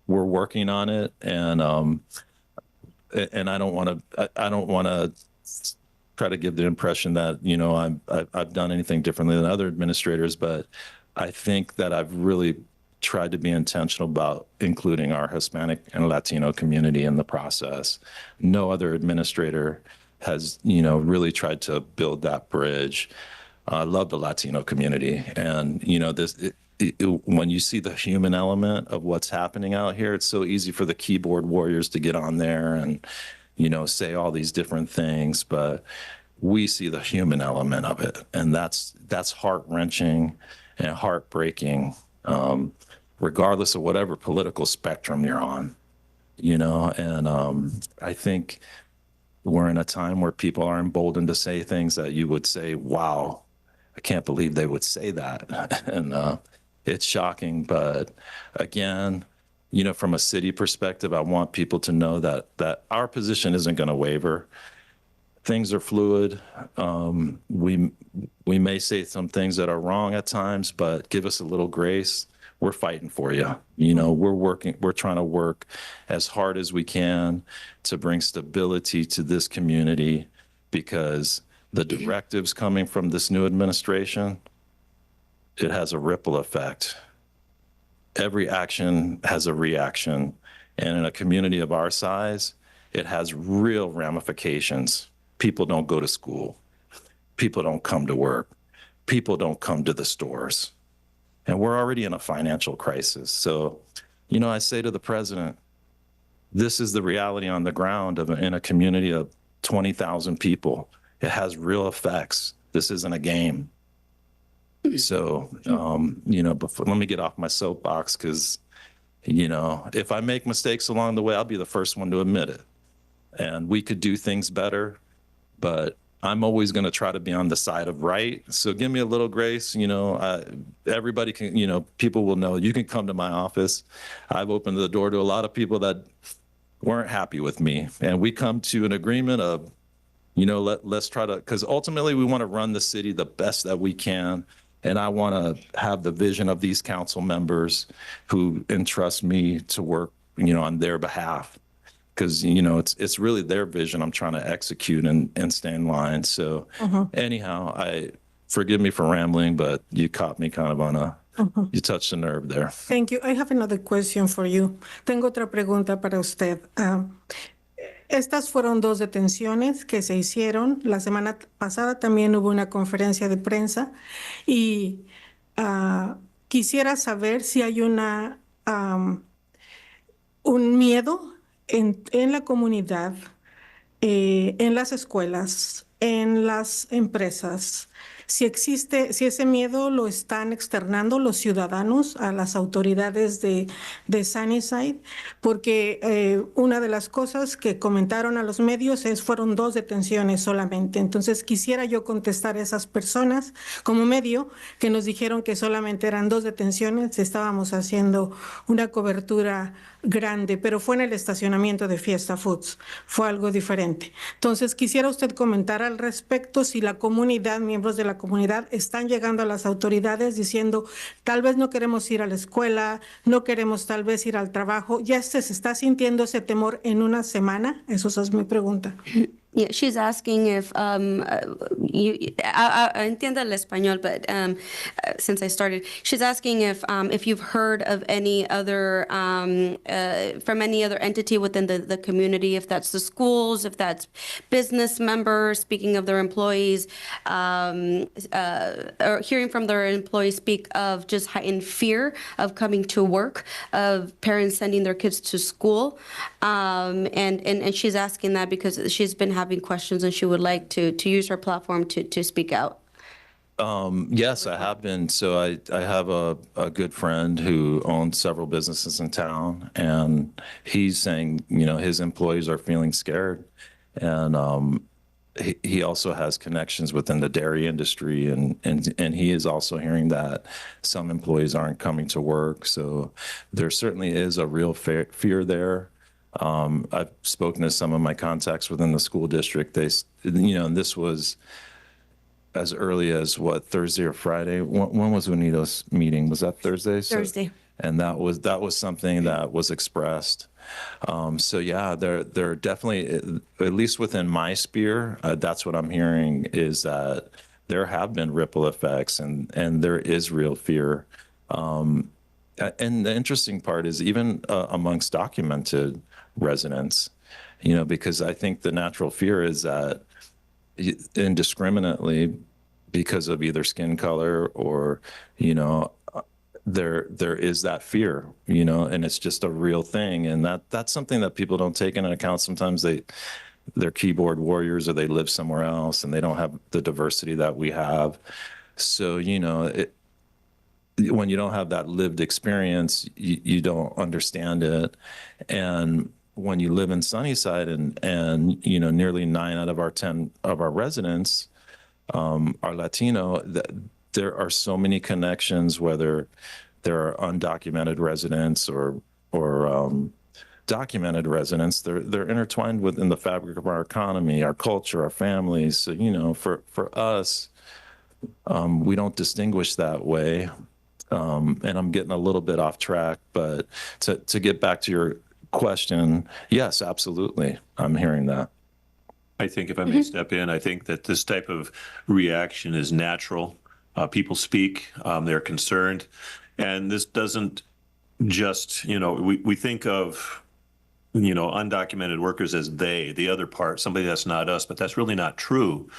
we're working on it. And I don't want to try to give the impression that, I've done anything differently than other administrators, but I think that I've really tried to be intentional about including our Hispanic and Latino community in the process. No other administrator has, really tried to build that bridge. I love the Latino community, and, when you see the human element of what's happening out here, it's so easy for the keyboard warriors to get on there and, say all these different things, but we see the human element of it, and that's heart-wrenching and heartbreaking, regardless of whatever political spectrum you're on, and I think we're in a time where people are emboldened to say things that you would say, wow, I can't believe they would say that. And it's shocking. But again, from a city perspective, I want people to know that our position isn't going to waver. Things are fluid. We may say some things that are wrong at times, but give us a little grace. We're fighting for you. We're trying to work as hard as we can to bring stability to this community, because the directives coming from this new administration, it has a ripple effect. Every action has a reaction. And in a community of our size, it has real ramifications. People don't go to school. People don't come to work. People don't come to the stores. And we're already in a financial crisis. So, I say to the president, this is the reality on the ground in a community of 20,000 people. It has real effects. This isn't a game. So, before, let me get off my soapbox, because, if I make mistakes along the way, I'll be the first one to admit it. And we could do things better, but I'm always going to try to be on the side of right. So give me a little grace. Everybody can, people will know you can come to my office. I've opened the door to a lot of people that weren't happy with me. And we come to an agreement of, let's try to, because ultimately we want to run the city the best that we can. And I want to have the vision of these council members who entrust me to work, on their behalf. Because, it's really their vision I'm trying to execute and stay in line. So anyhow, forgive me for rambling, but you caught me kind of on you touched a nerve there. Thank you. I have another question for you. Tengo otra pregunta para usted. Estas fueron dos detenciones que se hicieron. La semana pasada también hubo una conferencia de prensa y quisiera saber si hay un miedo en la comunidad, en las escuelas, en las empresas. Si ese miedo lo están externando los ciudadanos a las autoridades de Sunnyside, porque una de las cosas que comentaron a los medios fueron 2 detenciones solamente. Entonces quisiera yo contestar a esas personas como medio que nos dijeron que solamente eran 2 detenciones, estábamos haciendo una cobertura grande, pero fue en el estacionamiento de Fiesta Foods, fue algo diferente. Entonces quisiera usted comentar al respecto si la comunidad, miembros de la comunidad, están llegando a las autoridades diciendo tal vez no queremos ir a la escuela, no queremos tal vez ir al trabajo. ¿Ya se está sintiendo ese temor en una semana? Esa es mi pregunta. Yeah, she's asking if I entiendo el español, but since I started, she's asking if you've heard of any other from any other entity within the community, if that's the schools, if that's business members speaking of their employees, or hearing from their employees speak of just heightened fear of coming to work, of parents sending their kids to school, and she's asking that because she's been having questions and she would like to use her platform to speak out. Yes, I have been. So I have a good friend who owns several businesses in town, and he's saying, his employees are feeling scared. And he also has connections within the dairy industry, and he is also hearing that some employees aren't coming to work. So there certainly is a real fear there. I've spoken to some of my contacts within the school district. And this was as early as Thursday or Friday. When was Unido's meeting? Was that Thursday? Thursday. And that was something that was expressed. So yeah, they're definitely, at least within my sphere, that's what I'm hearing, is that there have been ripple effects and there is real fear. And the interesting part is even amongst documented residents, because I think the natural fear is that indiscriminately, because of either skin color or, there is that fear, and it's just a real thing. And that's something that people don't take into account. Sometimes they're keyboard warriors or they live somewhere else and they don't have the diversity that we have. So, when you don't have that lived experience, you don't understand it. And when you live in Sunnyside and nearly 9 out of our 10 of our residents are Latino, there are so many connections, whether there are undocumented residents or documented residents, they're intertwined within the fabric of our economy, our culture, our families. So, for us, we don't distinguish that way. And I'm getting a little bit off track, but to get back to your question, yes, absolutely. I'm hearing that. I think if I may step in, I think that this type of reaction is natural. People speak, they're concerned. And this doesn't just, we think of, undocumented workers as the other part, somebody that's not us, but that's really not true.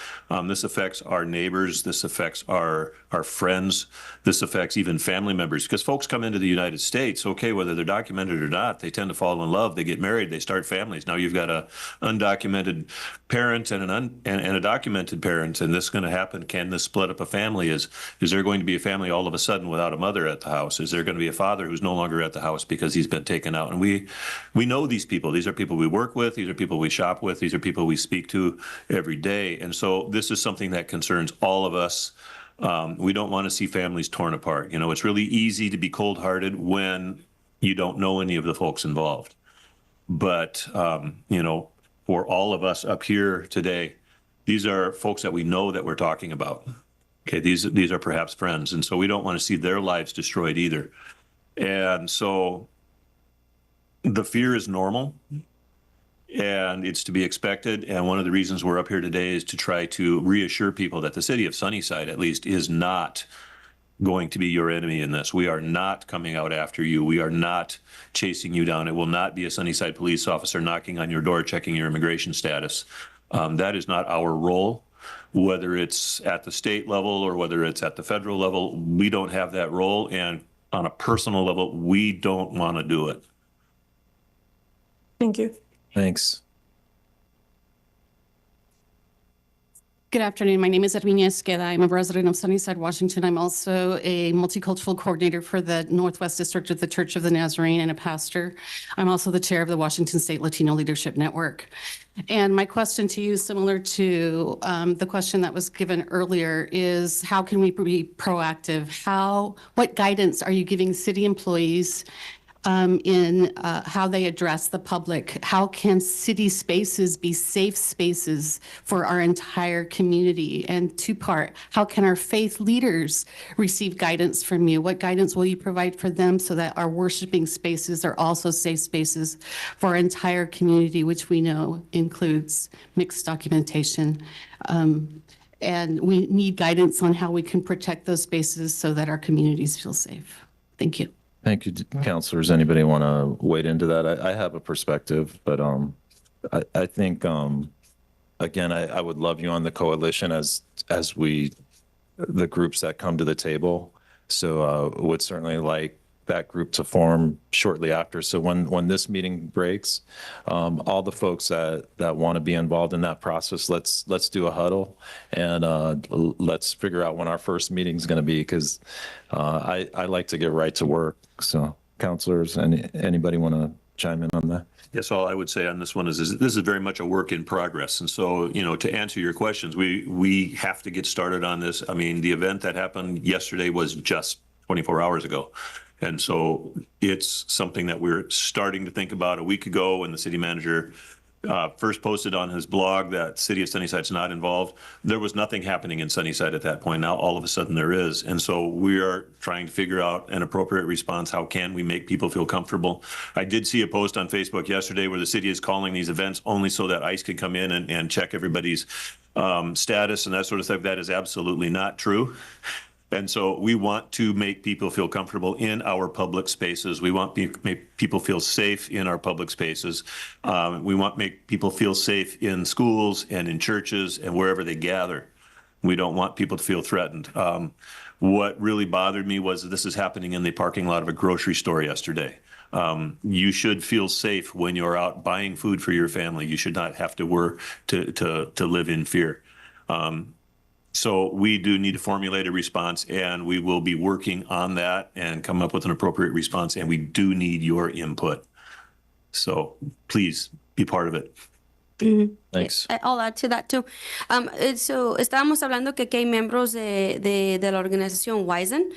This affects our neighbors. This affects our friends. This affects even family members, because folks come into the United States, okay, whether they're documented or not, they tend to fall in love, they get married, they start families. Now you've got a undocumented parent and a documented parent, and this is going to happen. Can this split up a family? Is there going to be a family all of a sudden without a mother at the house? Is there going to be a father who's no longer at the house because he's been taken out? And we know these people. These are people we work with. These are people we shop with. These are people we speak to every day. And so this is something that concerns all of us. We don't want to see families torn apart. It's really easy to be cold-hearted when you don't know any of the folks involved. But, for all of us up here today, these are folks that we know that we're talking about. Okay, these are perhaps friends. And so we don't want to see their lives destroyed either. And so the fear is normal, and it's to be expected. And one of the reasons we're up here today is to try to reassure people that the city of Sunnyside, at least, is not going to be your enemy in this. We are not coming out after you. We are not chasing you down. It will not be a Sunnyside police officer knocking on your door, checking your immigration status. That is not our role. Whether it's at the state level or whether it's at the federal level, we don't have that role. And on a personal level, we don't want to do it. Thank you. Thanks. Good afternoon. My name is Herminia Esqueda. I'm a resident of Sunnyside, Washington. I'm also a multicultural coordinator for the Northwest District of the Church of the Nazarene and a pastor. I'm also the chair of the Washington State Latino Leadership Network. And my question to you, similar to the question that was given earlier, is how can we be proactive? What guidance are you giving city employees in how they address the public? How can city spaces be safe spaces for our entire community? And two-part, how can our faith leaders receive guidance from you? What guidance will you provide for them so that our worshiping spaces are also safe spaces for our entire community, which we know includes mixed documentation? And we need guidance on how we can protect those spaces so that our communities feel safe. Thank you. Thank you, counselors. Anybody want to wade into that? I have a perspective, but I think, again, I would love you on the coalition as the groups that come to the table. So would certainly like that group to form shortly after. So when this meeting breaks, all the folks that want to be involved in that process, let's do a huddle and let's figure out when our first meeting is going to be, because I like to get right to work. So counselors, anybody want to chime in on that? Yes, all I would say on this one is this is very much a work in progress. And so, to answer your questions, we have to get started on this. I mean, the event that happened yesterday was just 24 hours ago. And so it's something that we're starting to think about. A week ago, when the city manager first posted on his blog that City of Sunnyside's not involved, there was nothing happening in Sunnyside at that point. Now, all of a sudden there is. And so we are trying to figure out an appropriate response. How can we make people feel comfortable? I did see a post on Facebook yesterday where the city is calling these events only so that ICE can come in and check everybody's status and that sort of stuff. That is absolutely not true. And so we want to make people feel comfortable in our public spaces. We want to make people feel safe in our public spaces. We want to make people feel safe in schools and in churches and wherever they gather. We don't want people to feel threatened. What really bothered me was this is happening in the parking lot of a grocery store yesterday. You should feel safe when you're out buying food for your family. You should not have to work to live in fear. So we do need to formulate a response, and we will be working on that and come up with an appropriate response, and we do need your input. So please be part of it. Thanks. I'll add to that too. So, estábamos hablando que aquí hay miembros de la organización Wizen.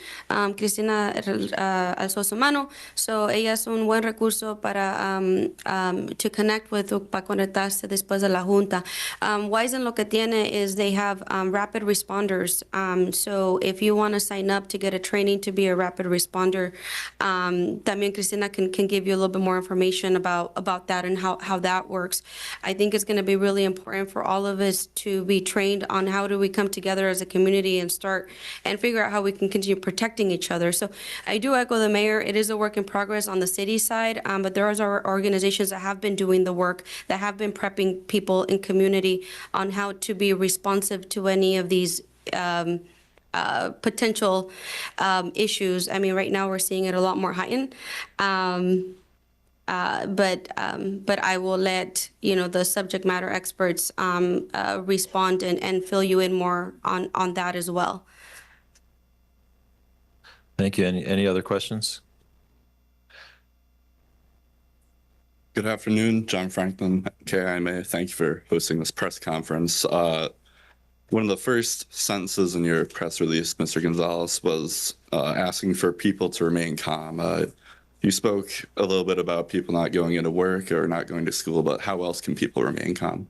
Cristina alzó su mano. So, ella es un buen recurso para to connect with, para conectarse después de la junta. Wizen lo que tiene is they have rapid responders. So, if you want to sign up to get a training to be a rapid responder, también Cristina can give you a little bit more information about that and how that works. I think it's going to be really important for all of us to be trained on how do we come together as a community and start and figure out how we can continue protecting each other. So I do echo the mayor. It is a work in progress on the city side, but there are organizations that have been doing the work, that have been prepping people in community on how to be responsive to any of these potential issues. I mean, right now we're seeing it a lot more heightened. But I will let the subject matter experts respond and fill you in more on that as well. Thank you. Any other questions? Good afternoon, John Franklin, KIMA. Thank you for hosting this press conference. One of the first sentences in your press release, Mr. Gonzalez, was asking for people to remain calm. You spoke a little bit about people not going into work or not going to school, but how else can people remain calm?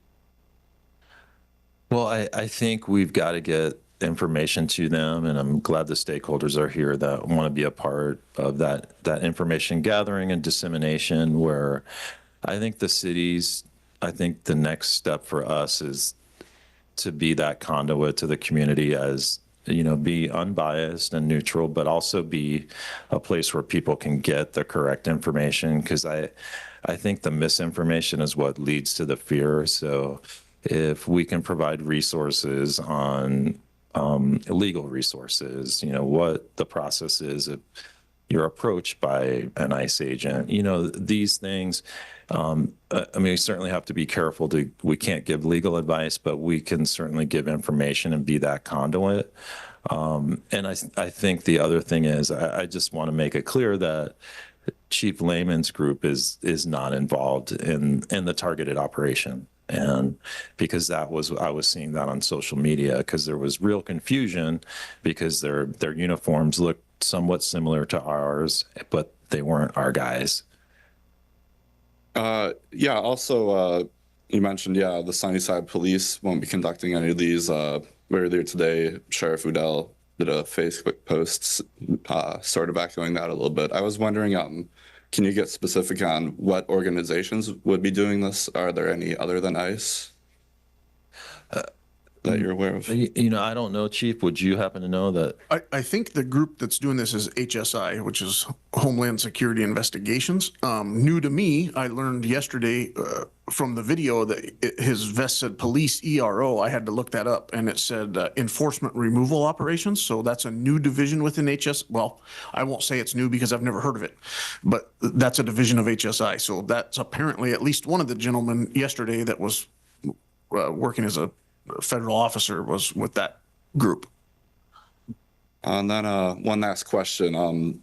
Well, I think we've got to get information to them, and I'm glad the stakeholders are here that want to be a part of that information gathering and dissemination, where I think the next step for us is to be that conduit to the community, as be unbiased and neutral, but also be a place where people can get the correct information, because I think the misinformation is what leads to the fear. So if we can provide resources on legal resources, what the process is if you're approached by an ICE agent, these things, I mean, we certainly have to be careful we can't give legal advice, but we can certainly give information and be that conduit. And I think the other thing is, I just want to make it clear that Chief Lehman's group is not involved in the targeted operation. And because I was seeing that on social media, because there was real confusion because their uniforms looked somewhat similar to ours, but they weren't our guys. Yeah, also, you mentioned, the Sunnyside police won't be conducting any of these. Earlier today, Sheriff Udell did a Facebook post sort of echoing that a little bit. I was wondering, can you get specific on what organizations would be doing this? Are there any other than ICE that you're aware of? I don't know, Chief. Would you happen to know that? I think the group that's doing this is HSI, which is Homeland Security Investigations. New to me, I learned yesterday from the video that his vest said police ERO. I had to look that up, and it said enforcement removal operations. So that's a new division within HS. Well, I won't say it's new because I've never heard of it, but that's a division of HSI. So that's apparently at least one of the gentlemen yesterday that was working as a federal officer was with that group. And then one last question.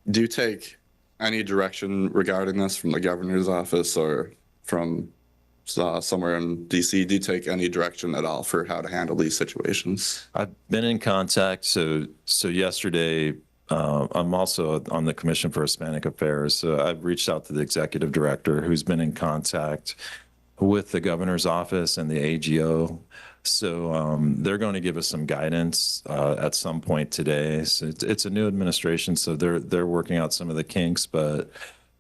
Do you take any direction regarding this from the governor's office or from somewhere in DC? Do you take any direction at all for how to handle these situations? I've been in contact. So yesterday, I'm also on the Commission for Hispanic Affairs. So I've reached out to the executive director, who's been in contact with the governor's office and the AGO. So they're going to give us some guidance at some point today. So it's a new administration, so they're working out some of the kinks, but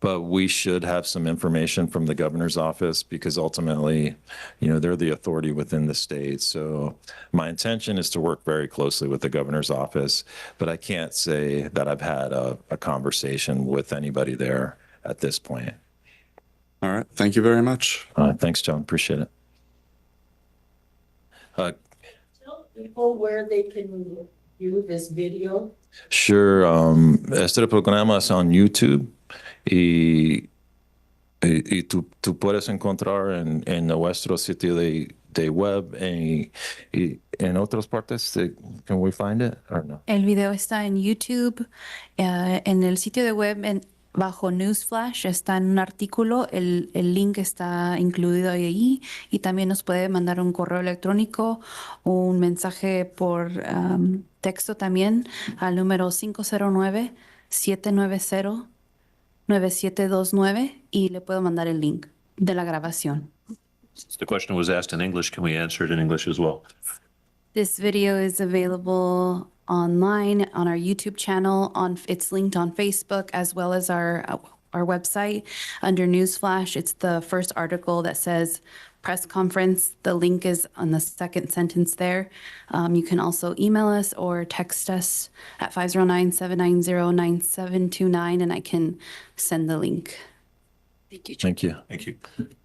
we should have some information from the governor's office, because ultimately, they're the authority within the state. So my intention is to work very closely with the governor's office, but I can't say that I've had a conversation with anybody there at this point. All right. Thank you very much. Thanks, John. Appreciate it. Tell people where they can view this video. Sure. Este programa es on YouTube. y tú puedes encontrar en nuestro sitio de web y en otras partes. Can we find it or no? El video está en YouTube, en el sitio de web, bajo Newsflash, está en un artículo, el link está incluido ahí y también nos puede mandar un correo electrónico o un mensaje por texto también al número 509-790-9729 y le puedo mandar el link de la grabación. Since the question was asked in English, can we answer it in English as well? This video is available online on our YouTube channel. It's linked on Facebook as well as our website under Newsflash. It's the first article that says press conference. The link is on the second sentence there. You can also email us or text us at 509-790-9729 and I can send the link. Thank you. Thank you. Thank you.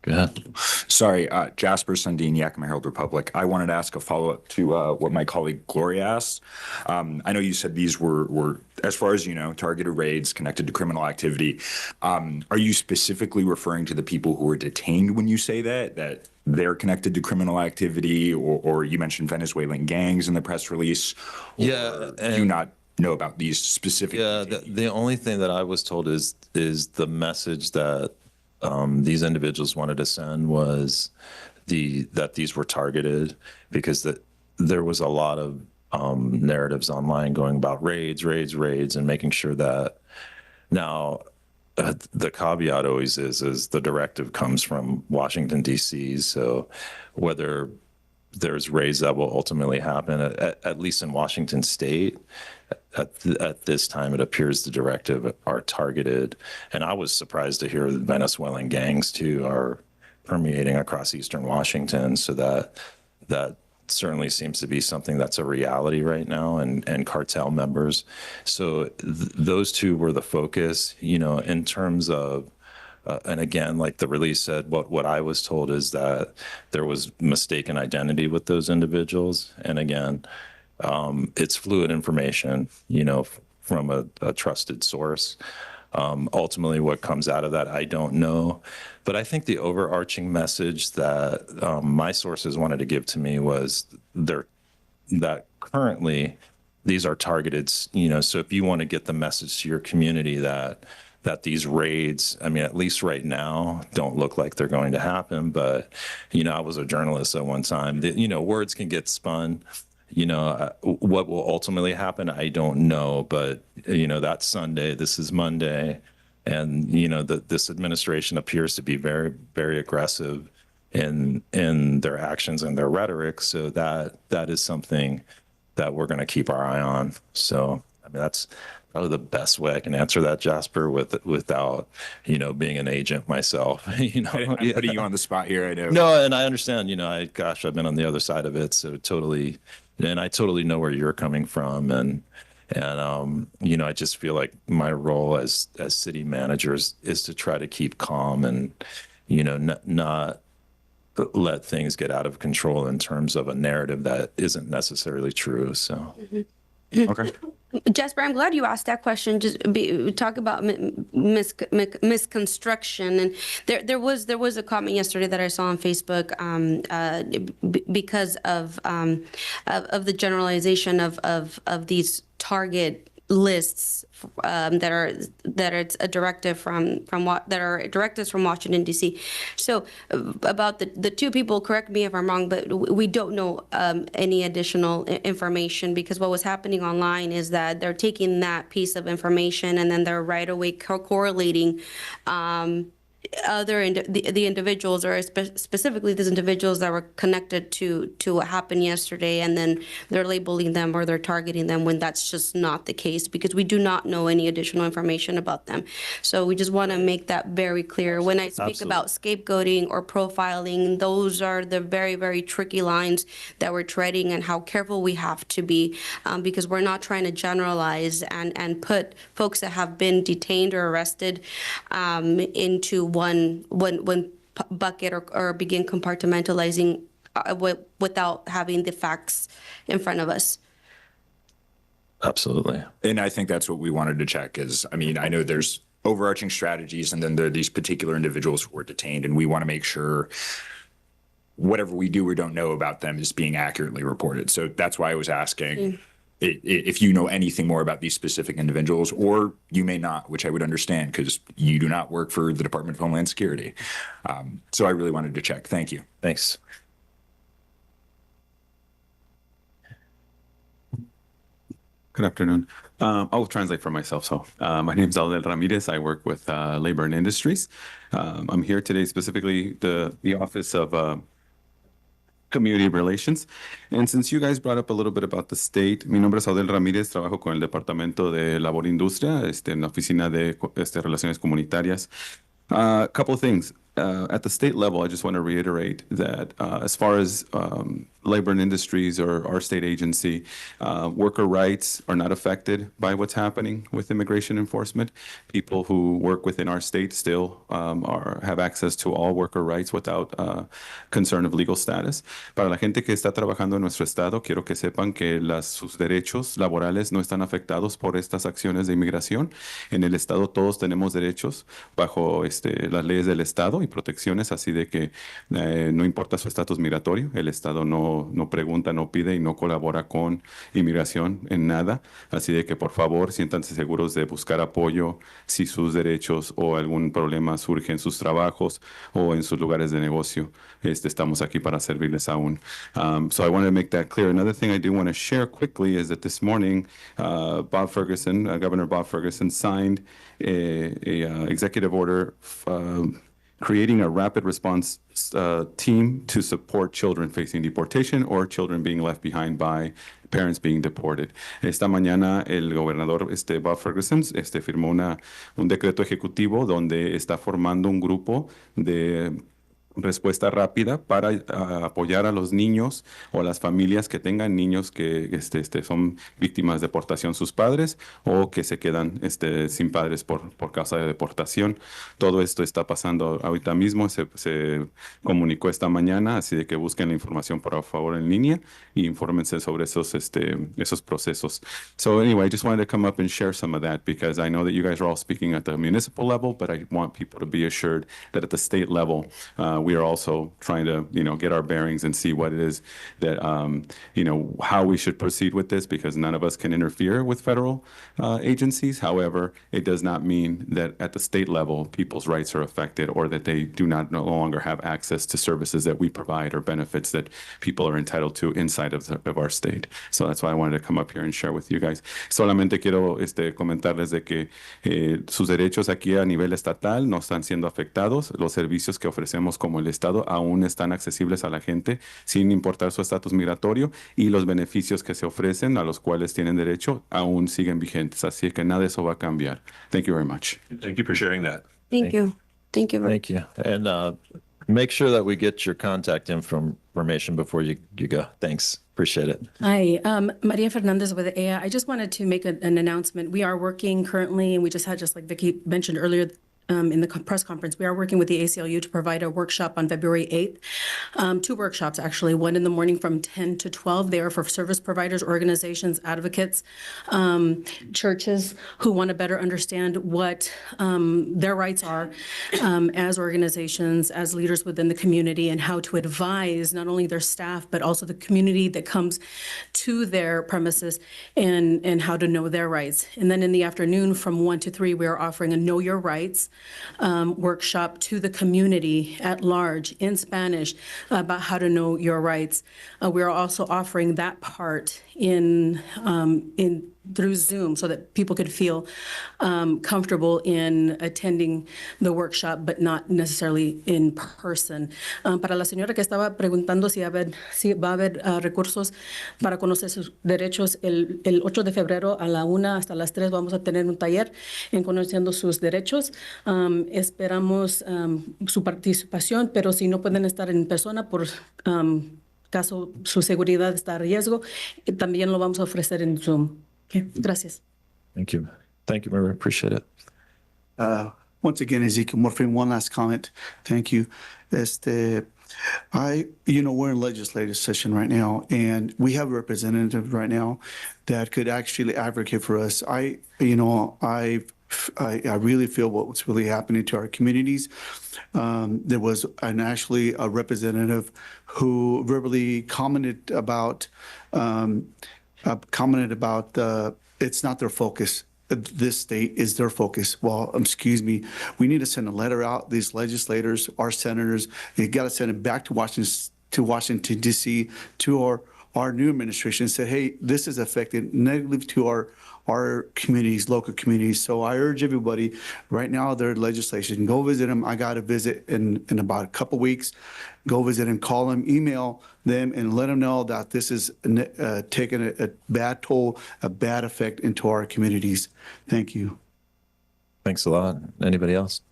Go ahead. Sorry, Jasper Sundin, Yakima Herald Republic. I wanted to ask a follow-up to what my colleague Gloria asked. I know you said these were, as far as you know, targeted raids connected to criminal activity. Are you specifically referring to the people who were detained when you say that they're connected to criminal activity, or you mentioned Venezuelan gangs in the press release? Yeah, do you not know about these specific? Yeah, the only thing that I was told is the message that these individuals wanted to send was that these were targeted, because there was a lot of narratives online going about raids, and making sure that now the caveat always is the directive comes from Washington, D.C. So whether there's raids that will ultimately happen, at least in Washington State, at this time, it appears the directive are targeted. And I was surprised to hear that Venezuelan gangs, too, are permeating across eastern Washington. So that certainly seems to be something that's a reality right now, and cartel members. So those two were the focus, in terms of, and again, like the release said, what I was told is that there was mistaken identity with those individuals. And again, it's fluid information, from a trusted source. Ultimately, what comes out of that, I don't know. But I think the overarching message that my sources wanted to give to me was that currently these are targeted, so if you want to get the message to your community that these raids, I mean, at least right now, don't look like they're going to happen. But, I was a journalist at one time. Words can get spun. What will ultimately happen, I don't know. But, that's Sunday. This is Monday. And, this administration appears to be very, very aggressive in their actions and their rhetoric. So that is something that we're going to keep our eye on. So, I mean, that's probably the best way I can answer that, Jasper, without, being an agent myself. I'm putting you on the spot here, I know. No, and I understand, I've been on the other side of it. So totally, and I totally know where you're coming from. And I just feel like my role as city managers is to try to keep calm and, not let things get out of control in terms of a narrative that isn't necessarily true. So, okay. Jasper, I'm glad you asked that question. Talk about misconstruction, and there was a comment yesterday that I saw on Facebook because of the generalization of these target lists that it's a directive from what that are directives from Washington, D.C. So about the two people, correct me if I'm wrong, but we don't know any additional information, because what was happening online is that they're taking that piece of information and then they're right away correlating the individuals, or specifically these individuals that were connected to what happened yesterday, and then they're labeling them or they're targeting them when that's just not the case, because we do not know any additional information about them. So we just want to make that very clear. When I speak about scapegoating or profiling, those are the very, very tricky lines that we're treading, and how careful we have to be, because we're not trying to generalize and put folks that have been detained or arrested into one bucket, or begin compartmentalizing without having the facts in front of us. Absolutely. And I think that's what we wanted to check is, I mean, I know there's overarching strategies, and then there are these particular individuals who were detained, and we want to make sure whatever we do or don't know about them is being accurately reported. So that's why I was asking if you know anything more about these specific individuals, or you may not, which I would understand because you do not work for the Department of Homeland Security. So I really wanted to check. Thank you. Thanks. Good afternoon. I'll translate for myself. So my name is Aldel Ramirez. I work with Labor and Industries. I'm here today specifically the Office of Community Relations. And since you guys brought up a little bit about the state, mi nombre es Aldel Ramírez, trabajo con el Departamento de Labor e Industria, en la Oficina de Relaciones Comunitarias. A couple of things. At the state level, I just want to reiterate that as far as labor and industries or our state agency, worker rights are not affected by what's happening with immigration enforcement. People who work within our state still have access to all worker rights without concern of legal status. Para la gente que está trabajando en nuestro estado, quiero que sepan que sus derechos laborales no están afectados por estas acciones de inmigración. En el estado todos tenemos derechos bajo las leyes del estado y protecciones, así de que no importa su estatus migratorio, el estado no pregunta, no pide y no colabora con inmigración en nada, así de que por favor siéntanse seguros de buscar apoyo si sus derechos o algún problema surge en sus trabajos o en sus lugares de negocio. Estamos aquí para servirles aún. So I wanted to make that clear. Another thing I do want to share quickly is that this morning, Bob Ferguson, Governor Bob Ferguson, signed a executive order creating a rapid response team to support children facing deportation or children being left behind by parents being deported. Esta mañana el gobernador Bob Ferguson firmó un decreto ejecutivo donde está formando un grupo de respuesta rápida para apoyar a los niños o a las familias que tengan niños que son víctimas de deportación sus padres o que se quedan sin padres por causa de deportación. Todo esto está pasando ahorita mismo, se comunicó esta mañana, así de que busquen la información por favor en línea y infórmense sobre esos procesos. So anyway, I just wanted to come up and share some of that because I know that you guys are all speaking at the municipal level, but I want people to be assured that at the state level, we are also trying to, get our bearings and see what it is that, how we should proceed with this because none of us can interfere with federal agencies. However, it does not mean that at the state level, people's rights are affected or that they no longer have access to services that we provide or benefits that people are entitled to inside of our state. So that's why I wanted to come up here and share with you guys. Solamente quiero comentarles de que sus derechos aquí a nivel estatal no están siendo afectados. Los servicios que ofrecemos como el Estado aún están accesibles a la gente sin importar su estatus migratorio y los beneficios que se ofrecen a los cuales tienen derecho aún siguen vigentes. Así que nada de eso va a cambiar. Thank you very much. Thank you for sharing that. Thank you. Thank you. Thank you. And make sure that we get your contact information before you go. Thanks. Appreciate it. Hi, Maria Fernandez with EA. I just wanted to make an announcement. We are working currently, and we just like Vicki mentioned earlier, in the press conference, we are working with the ACLU to provide a workshop on February 8th. 2 workshops, actually, one in the morning from 10 to 12. They are for service providers, organizations, advocates, churches who want to better understand what their rights are as organizations, as leaders within the community, and how to advise not only their staff, but also the community that comes to their premises and how to know their rights. And then in the afternoon from 1 to 3, we are offering a Know Your Rights workshop to the community at large in Spanish about how to know your rights. We are also offering that part through Zoom so that people could feel comfortable in attending the workshop, but not necessarily in person. Para la señora que estaba preguntando si va a haber recursos para conocer sus derechos, el 8 de febrero a la 1 hasta las 3 vamos a tener un taller en conociendo sus derechos. Esperamos su participación, pero si no pueden estar en persona por caso su seguridad está a riesgo, también lo vamos a ofrecer en Zoom. Okay, gracias. Thank you. Thank you, Maria. Appreciate it. Once again, Ezekiel Morphine, one last comment. Thank you. We're in legislative session right now, and we have a representative right now that could actually advocate for us. I've I really feel what's really happening to our communities. There was actually a representative who verbally commented about it's not their focus. This state is their focus. Well, excuse me, we need to send a letter out. These legislators, our senators, they got to send it back to Washington D.C. to our new administration and say, hey, this is affecting negatively to our communities, local communities. So I urge everybody right now, their legislation, go visit them. I got to visit in about a couple weeks. Go visit and call them, email them, and let them know that this is taking a bad toll, a bad effect into our communities. Thank you. Thanks a lot. Anybody else?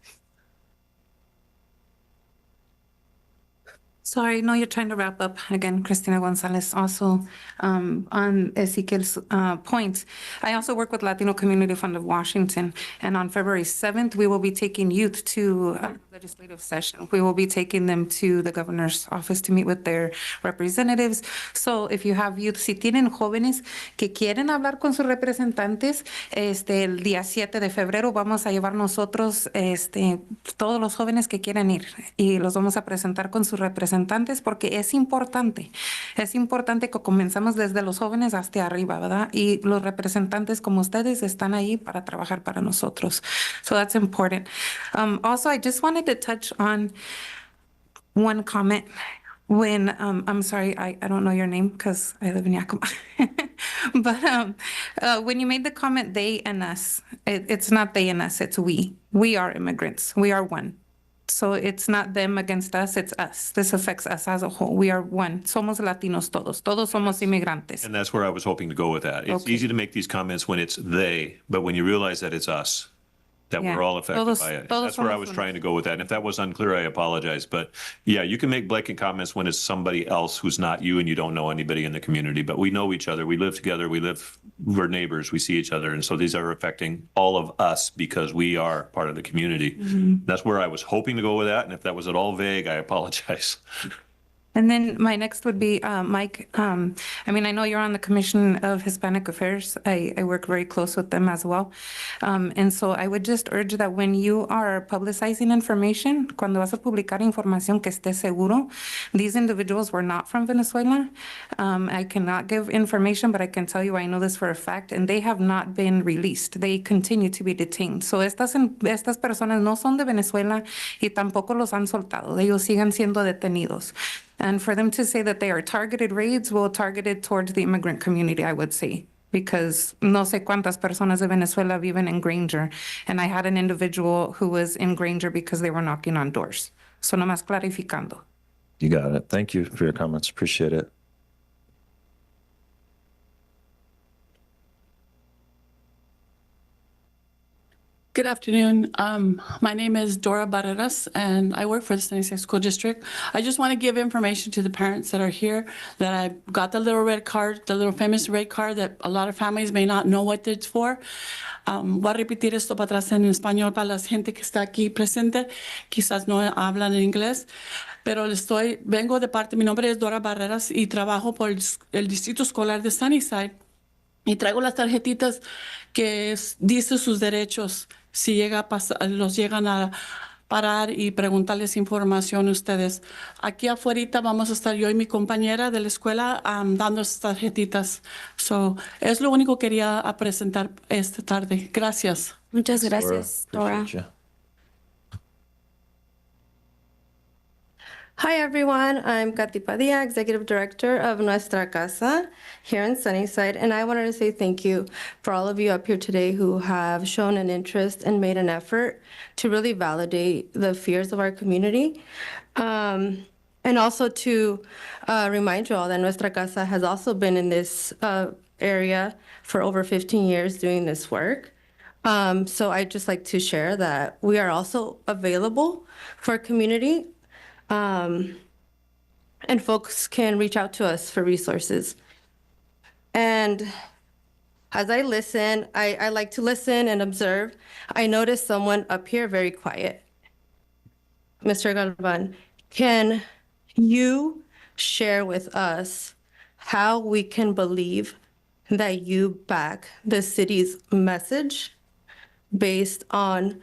Sorry, no, you're trying to wrap up. Again, Cristina Gonzalez, also on Ezequiel's point. I also work with Latino Community Fund of Washington, and on February 7th, we will be taking youth to a legislative session. We will be taking them to the governor's office to meet with their representatives. So if you have youth, si tienen jóvenes que quieren hablar con sus representantes, el día 7 de febrero vamos a llevar nosotros todos los jóvenes que quieran ir y los vamos a presentar con sus representantes porque es importante que comenzamos desde los jóvenes hasta arriba, ¿verdad? Y los representantes como ustedes están ahí para trabajar para nosotros. So that's important. Also, I just wanted to touch on one comment. When, I'm sorry, I don't know your name because I live in Yakima. But when you made the comment, they and us, it's not they and us, it's we. We are immigrants. We are one. So it's not them against us, it's us. This affects us as a whole. We are one. Somos Latinos todos. Todos somos inmigrantes. And that's where I was hoping to go with that. It's easy to make these comments when it's they, but when you realize that it's us, that we're all affected by it. That's where I was trying to go with that. And if that was unclear, I apologize. But yeah, you can make blanket comments when it's somebody else who's not you and you don't know anybody in the community. But we know each other. We live together. We're neighbors. We see each other. And so these are affecting all of us because we are part of the community. That's where I was hoping to go with that. And if that was at all vague, I apologize. And then my next would be Mike. I mean, I know you're on the Commission of Hispanic Affairs. I work very close with them as well. And so I would just urge that when you are publicizing information, cuando vas a publicar información que esté seguro, these individuals were not from Venezuela. I cannot give information, but I can tell you I know this for a fact, and they have not been released. They continue to be detained. So estas personas no son de Venezuela y tampoco los han soltado. Ellos siguen siendo detenidos. And for them to say that they are targeted raids, well, targeted towards the immigrant community, I would say, because no sé cuántas personas de Venezuela viven in Granger. And I had an individual who was in Granger because they were knocking on doors. So nomás clarificando. You got it. Thank you for your comments. Appreciate it. Good afternoon. My name is Dora Barreras, and I work for the Sunnyside School District. I just want to give information to the parents that are here that I got the little red card, the little famous red card that a lot of families may not know what it's for. Voy a repetir esto para atrás en español para la gente que está aquí presente. Quizás no hablan en inglés, pero vengo de parte, mi nombre es Dora Barreras y trabajo por el Distrito Escolar de Sunnyside. Y traigo las tarjetitas que dice sus derechos. Si llega a pasar, los llegan a parar y preguntarles información a ustedes. Aquí afuera vamos a estar yo y mi compañera de la escuela dando esas tarjetitas. So, es lo único que quería presentar esta tarde. Gracias. Muchas gracias, Dora. Hi, everyone. I'm Katy Padilla, Executive Director of Nuestra Casa here in Sunnyside, and I wanted to say thank you for all of you up here today who have shown an interest and made an effort to really validate the fears of our community. And also to remind you all that Nuestra Casa has also been in this area for over 15 years doing this work. So I'd just like to share that we are also available for community. And folks can reach out to us for resources. And as I listen, I like to listen and observe. I noticed someone up here very quiet. Mr. Galvan, can you share with us how we can believe that you back the city's message based on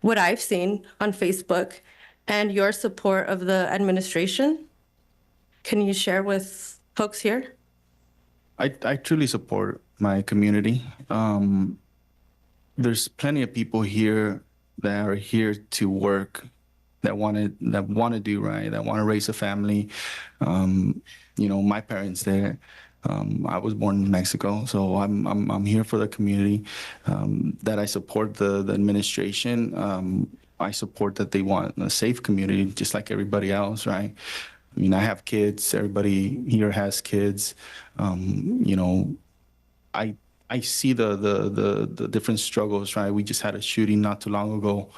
what I've seen on Facebook and your support of the administration. Can you share with folks here? I truly support my community. There's plenty of people here that are here to work, that want to do right, that want to raise a family. My parents there. I was born in Mexico, so I'm here for the community. That I support the administration. I support that they want a safe community, just like everybody else, right? I mean, I have kids. Everybody here has kids. I see the different struggles, right? We just had a shooting not too long ago.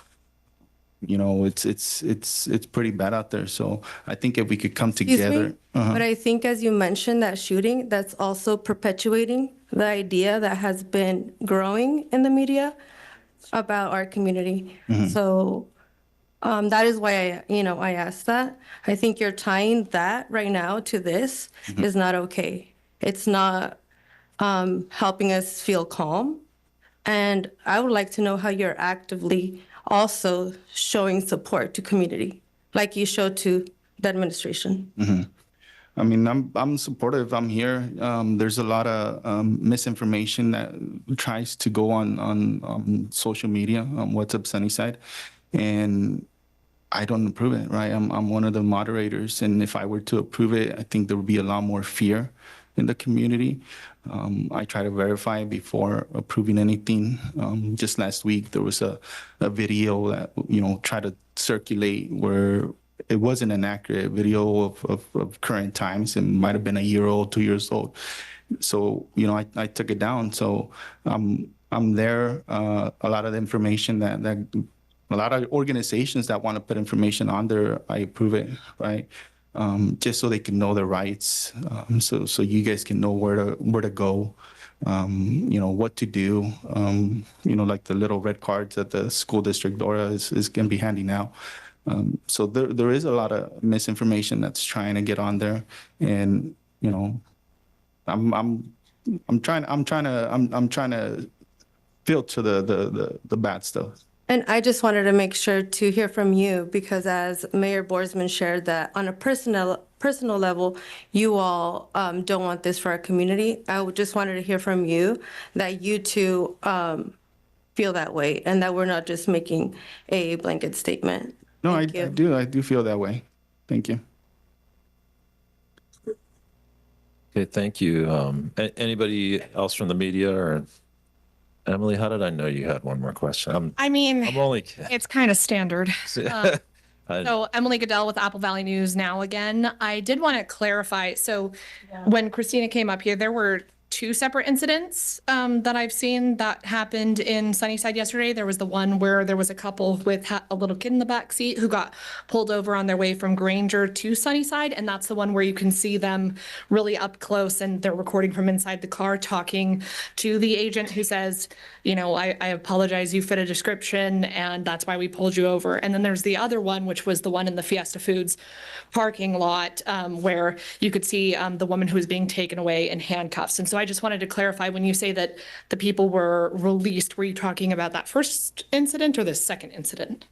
It's pretty bad out there. So I think if we could come together. But I think, as you mentioned, that shooting, that's also perpetuating the idea that has been growing in the media about our community. So that is why I asked that. I think you're tying that right now to this is not okay. It's not helping us feel calm. And I would like to know how you're actively also showing support to community, like you showed to the administration. I mean, I'm supportive. I'm here. There's a lot of misinformation that tries to go on social media, on What's Up Sunnyside, and I don't approve it. Right? I'm one of the moderators, and if I were to approve it, I think there would be a lot more fear in the community. I try to verify before approving anything. Just last week, there was a video that tried to circulate where it wasn't an accurate video of current times. It might have been a year old, 2 years old. So I took it down. So I'm there. A lot of the information that a lot of organizations that want to put information on there, I approve it, right? Just so they can know their rights, so you guys can know where to go, what to do, like the little red cards that the school district Dora is going to be handing out. So there is a lot of misinformation that's trying to get on there, and I'm trying to filter the bad stuff. And I just wanted to make sure to hear from you, because as Mayor Borsman shared that on a personal level, you all don't want this for our community. I just wanted to hear from you that you too feel that way, and that we're not just making a blanket statement. No, I do feel that way. Thank you. Okay, thank you. Anybody else from the media? Or Emily, how did I know you had one more question? I mean, I'm only it's kind of standard. I- So Emily Goodell with Apple Valley News now again. I did want to clarify. So when Christina came up here, there were two separate incidents that I've seen that happened in Sunnyside yesterday. There was the one where there was a couple with a little kid in the back seat who got pulled over on their way from Granger to Sunnyside. And that's the one where you can see them really up close and they're recording from inside the car talking to the agent who says, I apologize, you fit a description and that's why we pulled you over. And then there's the other one, which was the one in the Fiesta Foods parking lot where you could see the woman who was being taken away in handcuffs. And so I just wanted to clarify, when you say that the people were released, were you talking about that first incident or the second incident?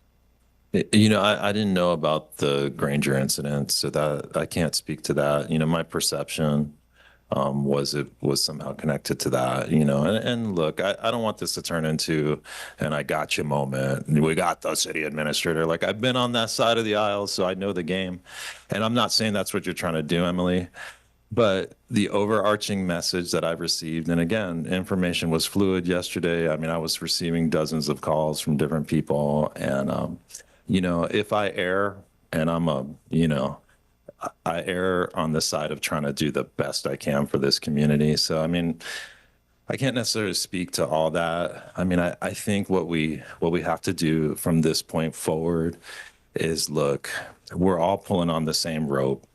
I didn't know about the Granger incident, so that I can't speak to that. My perception was it was somehow connected to that, and look, I don't want this to turn into an I got you moment. We got the city administrator. Like, I've been on that side of the aisle, so I know the game. And I'm not saying that's what you're trying to do, Emily. But the overarching message that I've received, and again, information was fluid yesterday. I mean, I was receiving dozens of calls from different people. And, if I err, and I err on the side of trying to do the best I can for this community. So, I mean, I can't necessarily speak to all that. I mean, I think what we have to do from this point forward is, look, we're all pulling on the same rope.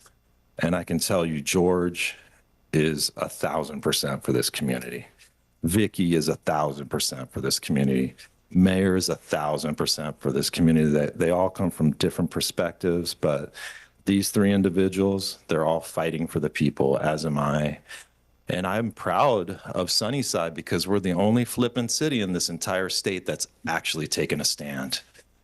And I can tell you, George is 1,000% for this community. Vicky is 1,000% for this community. Mayor is 1,000% for this community. They all come from different perspectives, but these three individuals, they're all fighting for the people, as am I. And I'm proud of Sunnyside because we're the only flippin' city in this entire state that's actually taken a stand.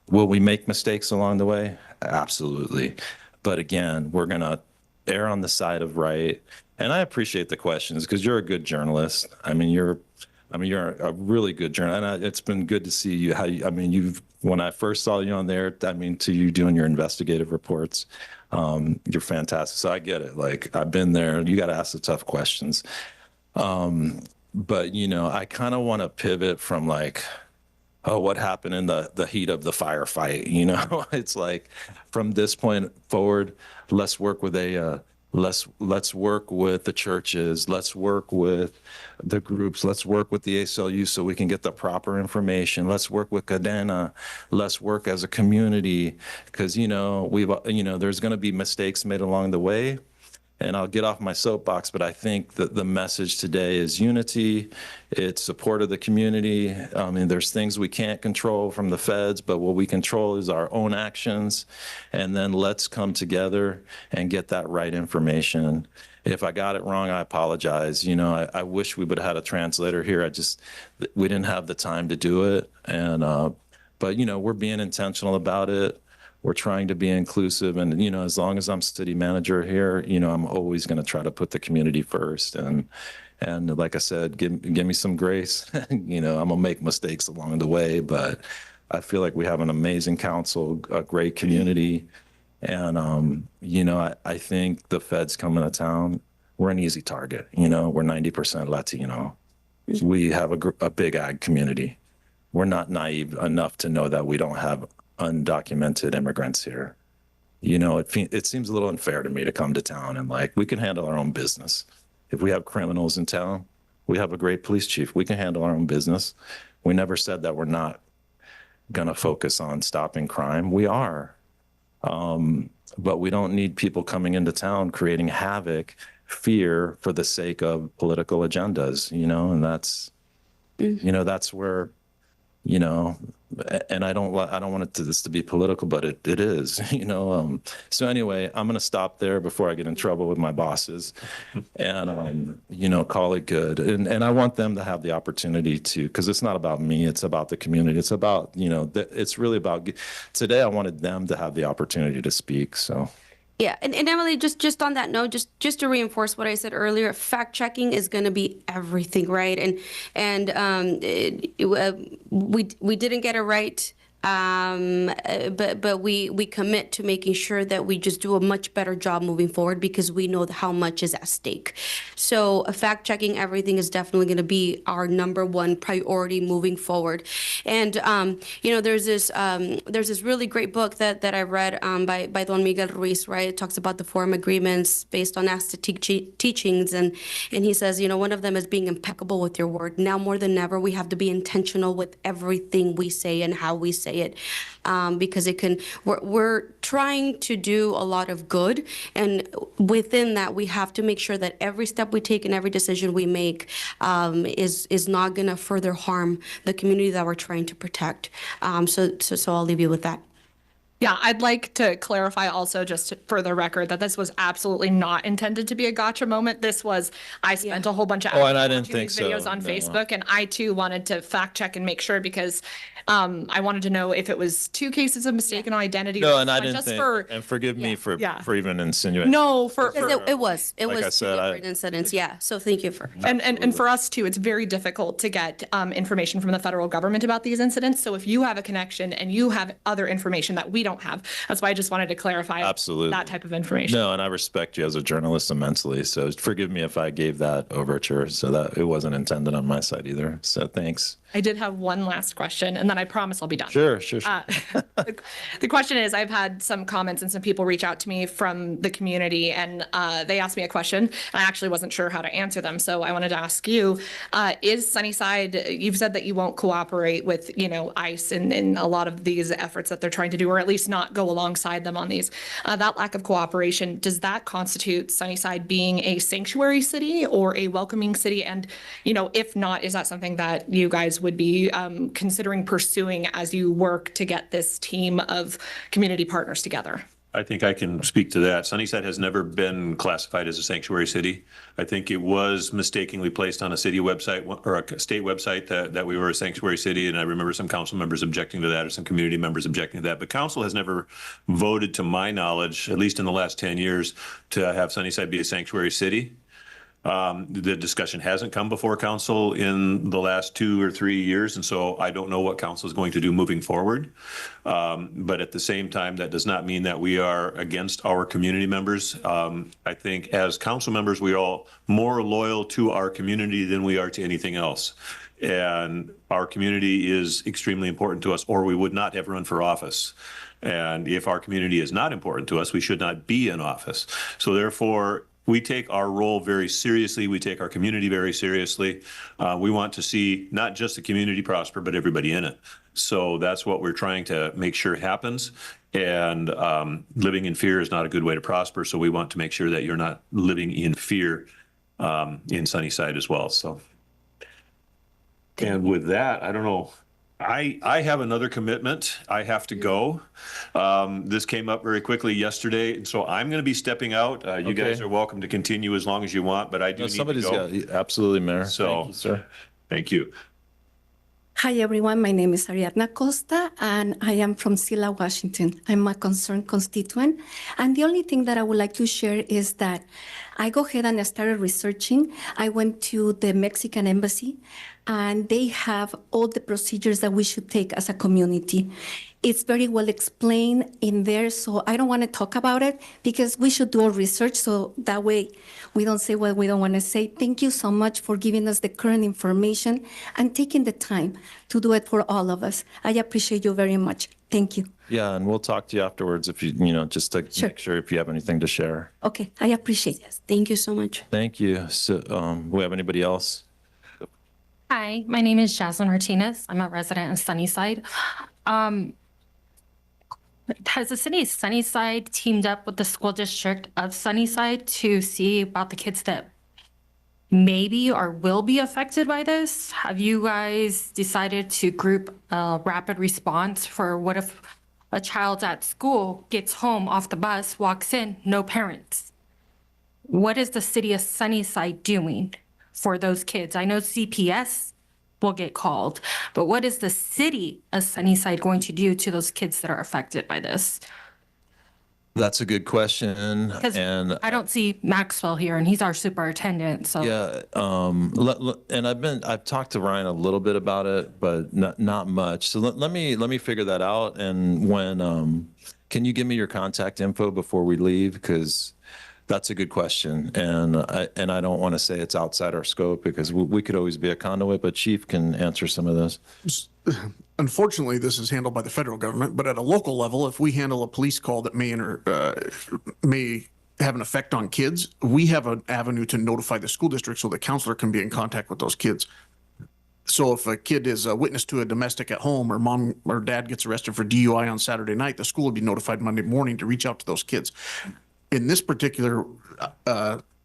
Will we make mistakes along the way? Absolutely. But again, we're going to err on the side of right. And I appreciate the questions because you're a good journalist. You're a really good journalist. And it's been good to see you, when I first saw you on there, to you doing your investigative reports, you're fantastic. So I get it. Like, I've been there. You got to ask the tough questions. But, I kind of want to pivot from like, oh, what happened in the heat of the firefight? It's like, from this point forward, let's work with let's work with the churches, let's work with the groups, let's work with the ACLU so we can get the proper information. Let's work with Cadena, let's work as a community, because there's going to be mistakes made along the way. And I'll get off my soapbox, but I think that the message today is unity. It's support of the community. There's things we can't control from the feds, but what we control is our own actions. And then let's come together and get that right information. If I got it wrong, I apologize. I wish we would have had a translator here. We didn't have the time to do it. But we're being intentional about it. We're trying to be inclusive, and as long as I'm city manager here, I'm always going to try to put the community first. And like I said, give me some grace. I'm gonna make mistakes along the way, but I feel like we have an amazing council, a great community, and I think the feds coming to town, we're an easy target. We're 90% Latino. We have a big ag community. We're not naive enough to know that we don't have undocumented immigrants here. It seems a little unfair to me to come to town and we can handle our own business. If we have criminals in town, we have a great police chief. We can handle our own business. We never said that we're not going to focus on stopping crime. We are. But we don't need people coming into town creating havoc, fear for the sake of political agendas, and that's where, and I don't want this to be political, but it is, So anyway, I'm going to stop there before I get in trouble with my bosses and, call it good. And I want them to have the opportunity to, because it's not about me, it's about the community. It's about, it's really about, today I wanted them to have the opportunity to speak, so. Yeah, and Emily, just on that note, just to reinforce what I said earlier, fact checking is going to be everything, right? And we didn't get it right, but we commit to making sure that we just do a much better job moving forward because we know how much is at stake. So fact checking everything is definitely going to be our number one priority moving forward. And there's this really great book that I read by Don Miguel Ruiz, right? It talks about the forum agreements based on Aztec teachings, and he says, one of them is being impeccable with your word. Now more than ever, we have to be intentional with everything we say and how we say it, because we're trying to do a lot of good, and within that we have to make sure that every step we take and every decision we make is not going to further harm the community that we're trying to protect. So I'll leave you with that. Yeah, I'd like to clarify also, just for the record, that this was absolutely not intended to be a gotcha moment. I spent a whole bunch of hours and I didn't watching think these videos so, on no. Facebook, and I too wanted to fact check and make sure because I wanted to know if it was 2 cases of mistaken identity. No, or and I one, didn't just think, for, and forgive me for Yeah. even insinuating. No, It was Like I 2 said, different incidents. Yeah. So thank you for. And for us too, it's very difficult to get information from the federal government about these incidents. So if you have a connection and you have other information that we don't have, that's why I just wanted to clarify Absolutely. that type of information. No, and I respect you as a journalist immensely. So forgive me if I gave that overture. So that it wasn't intended on my side either. So thanks. I did have one last question, and then I promise I'll be done. Sure. The question is, I've had some comments and some people reach out to me from the community, and they asked me a question, and I actually wasn't sure how to answer them. So I wanted to ask you, is Sunnyside, you've said that you won't cooperate with, ICE in a lot of these efforts that they're trying to do, or at least not go alongside them on these. That lack of cooperation, does that constitute Sunnyside being a sanctuary city or a welcoming city? And, if not, is that something that you guys would be considering pursuing as you work to get this team of community partners together? I think I can speak to that. Sunnyside has never been classified as a sanctuary city. I think it was mistakenly placed on a city website or a state website that we were a sanctuary city. And I remember some council members objecting to that or some community members objecting to that. But council has never voted, to my knowledge, at least in the last 10 years, to have Sunnyside be a sanctuary city. The discussion hasn't come before council in the last 2 or 3 years, and so I don't know what council is going to do moving forward. But at the same time, that does not mean that we are against our community members. I think as council members, we are all more loyal to our community than we are to anything else. And our community is extremely important to us, or we would not have run for office. And if our community is not important to us, we should not be in office. So therefore, we take our role very seriously. We take our community very seriously. We want to see not just the community prosper, but everybody in it. So that's what we're trying to make sure happens. And living in fear is not a good way to prosper. So we want to make sure that you're not living in fear in Sunnyside as well. So, and with that, I don't know. I have another commitment. I have to go. This came up very quickly yesterday, and so I'm going to be stepping out. You guys are welcome to continue as long as you want, but I do need to go. Absolutely, Mayor. So, thank you, sir. Thank you. Hi, everyone. My name is Ariadna Costa, and I am from Silla, Washington. I'm a concerned constituent. And the only thing that I would like to share is that I go ahead and I started researching. I went to the Mexican embassy, and they have all the procedures that we should take as a community. It's very well explained in there, so I don't want to talk about it because we should do our research so that way we don't say what we don't want to say. Thank you so much for giving us the current information and taking the time to do it for all of us. I appreciate you very much. Thank you. Yeah, and we'll talk to you afterwards if you just to make sure if you have anything to share. Okay, I appreciate it. Thank you so much. Thank you. So, we have anybody else? Hi, my name is Jasmine Martinez. I'm a resident of Sunnyside. Has the city of Sunnyside teamed up with the school district of Sunnyside to see about the kids that maybe or will be affected by this? Have you guys decided to group a rapid response for what if a child at school gets home off the bus, walks in, no parents? What is the city of Sunnyside doing for those kids? I know CPS will get called, but what is the city of Sunnyside going to do to those kids that are affected by this? That's a good question. Because And I don't see Maxwell here, and he's our superintendent, so. yeah, and I've talked to Ryan a little bit about it, but not much. So let me figure that out. And when can you give me your contact info before we leave? Because that's a good question, and I don't want to say it's outside our scope because we could always be a conduit, but Chief can answer some of this. Unfortunately, this is handled by the federal government, but at a local level, if we handle a police call that may have an effect on kids, we have an avenue to notify the school district so the counselor can be in contact with those kids. So if a kid is a witness to a domestic at home, or mom or dad gets arrested for DUI on Saturday night, the school will be notified Monday morning to reach out to those kids. In this particular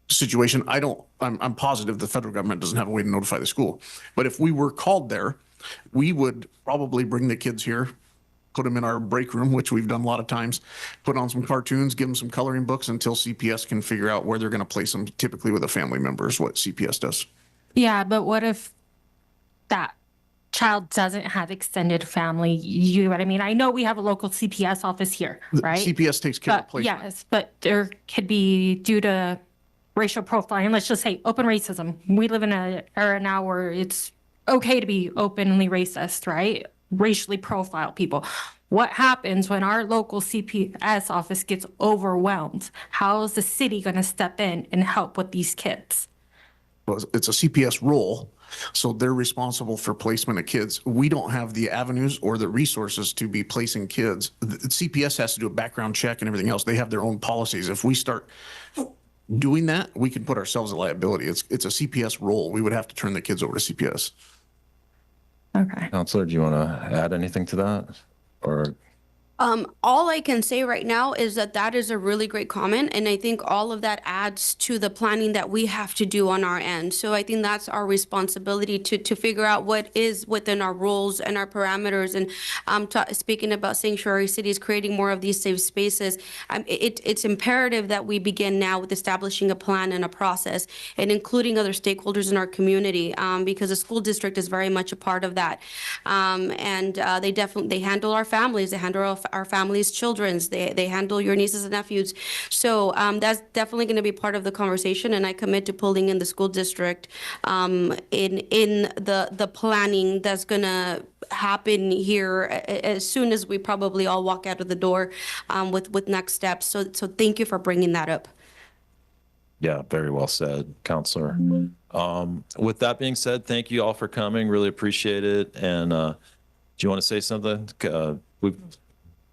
situation, I'm positive the federal government doesn't have a way to notify the school. But if we were called there, we would probably bring the kids here, put them in our break room, which we've done a lot of times, put on some cartoons, give them some coloring books until CPS can figure out where they're going to place them, typically with a family member is what CPS does. Yeah, but what if that child doesn't have extended family? You know what I mean? I know we have a local CPS office here, right? CPS takes care of placement. Yes, but there could be, due to racial profiling, let's just say open racism. We live in an era now where it's okay to be openly racist, right? Racially profile people. What happens when our local CPS office gets overwhelmed? How is the city going to step in and help with these kids? Well, it's a CPS role, so they're responsible for placement of kids. We don't have the avenues or the resources to be placing kids. The CPS has to do a background check and everything else. They have their own policies. If we start doing that, we can put ourselves at liability. It's a CPS role. We would have to turn the kids over to CPS. Okay. Counselor, do you want to add anything to that? Or All I can say right now is that that is a really great comment, and I think all of that adds to the planning that we have to do on our end. So I think that's our responsibility to figure out what is within our rules and our parameters. And speaking about sanctuary cities, creating more of these safe spaces, it's imperative that we begin now with establishing a plan and a process, and including other stakeholders in our community, because the school district is very much a part of that. They handle our families, they handle our families' children's, they handle your nieces and nephews. So that's definitely going to be part of the conversation, and I commit to pulling in the school district in the planning that's going to happen here as soon as we probably all walk out of the door with next steps. So thank you for bringing that up. Yeah, very well said, Counselor. With that being said, thank you all for coming. Really appreciate it. And do you want to say something?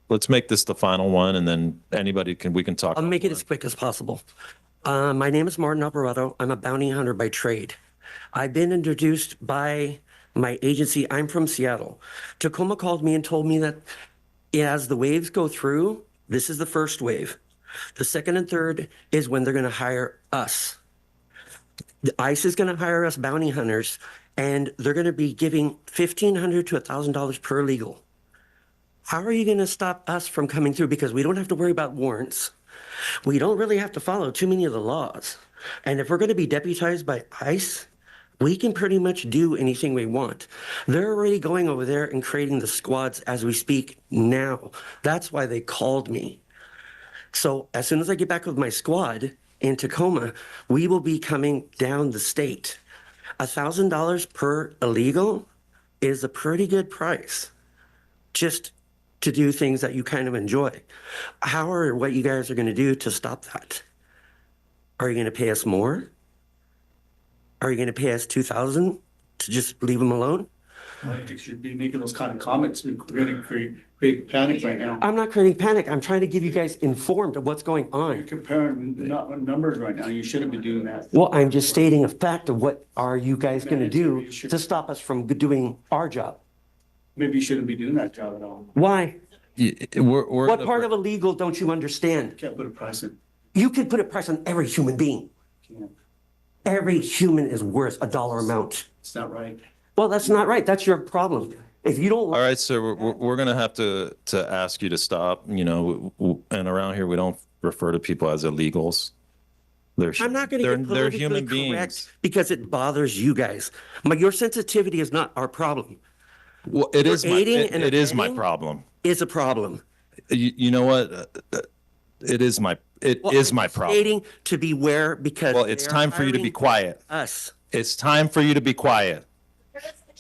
Let's make this the final one, and then we can talk. I'll make it as quick as possible. My name is Martin Alvarado. I'm a bounty hunter by trade. I've been introduced by my agency. I'm from Seattle. Tacoma called me and told me that as the waves go through, this is the first wave. The second and third is when they're going to hire us. The ICE is going to hire us bounty hunters, and they're going to be giving $1,500 to $1,000 per illegal. How are you going to stop us from coming through? Because we don't have to worry about warrants. We don't really have to follow too many of the laws. And if we're going to be deputized by ICE, we can pretty much do anything we want. They're already going over there and creating the squads as we speak now. That's why they called me. So as soon as I get back with my squad in Tacoma, we will be coming down the state. $1,000 per illegal is a pretty good price, just to do things that you kind of enjoy. How or what you guys are going to do to stop that? Are you going to pay us more? Are you going to pay us $2,000 to just leave them alone? I think you should be making those kind of comments. We're going to create panic right now. I'm not creating panic. I'm trying to give you guys informed of what's going on. You're comparing numbers right now. You shouldn't be doing that. Well, I'm just stating a fact of what are you guys going to do to stop us from doing our job. Maybe you shouldn't be doing that job at all. Why? We're What part of illegal don't you understand? Can't put a price in. You can put a price on every human being. Every human is worth a dollar amount. It's not right. Well, that's not right. That's your problem. If you don't. All right, sir, we're going to have to ask you to stop. You know, and around here we don't refer to people as illegals. I'm not going to get they're politically human correct beings. because it bothers you guys. But your sensitivity is not our problem. Well, it is my Aiding problem. Is a problem. You know what? It is my problem. Stating to beware because. Well, it's time for you to be quiet. Us. It's time for you to be quiet.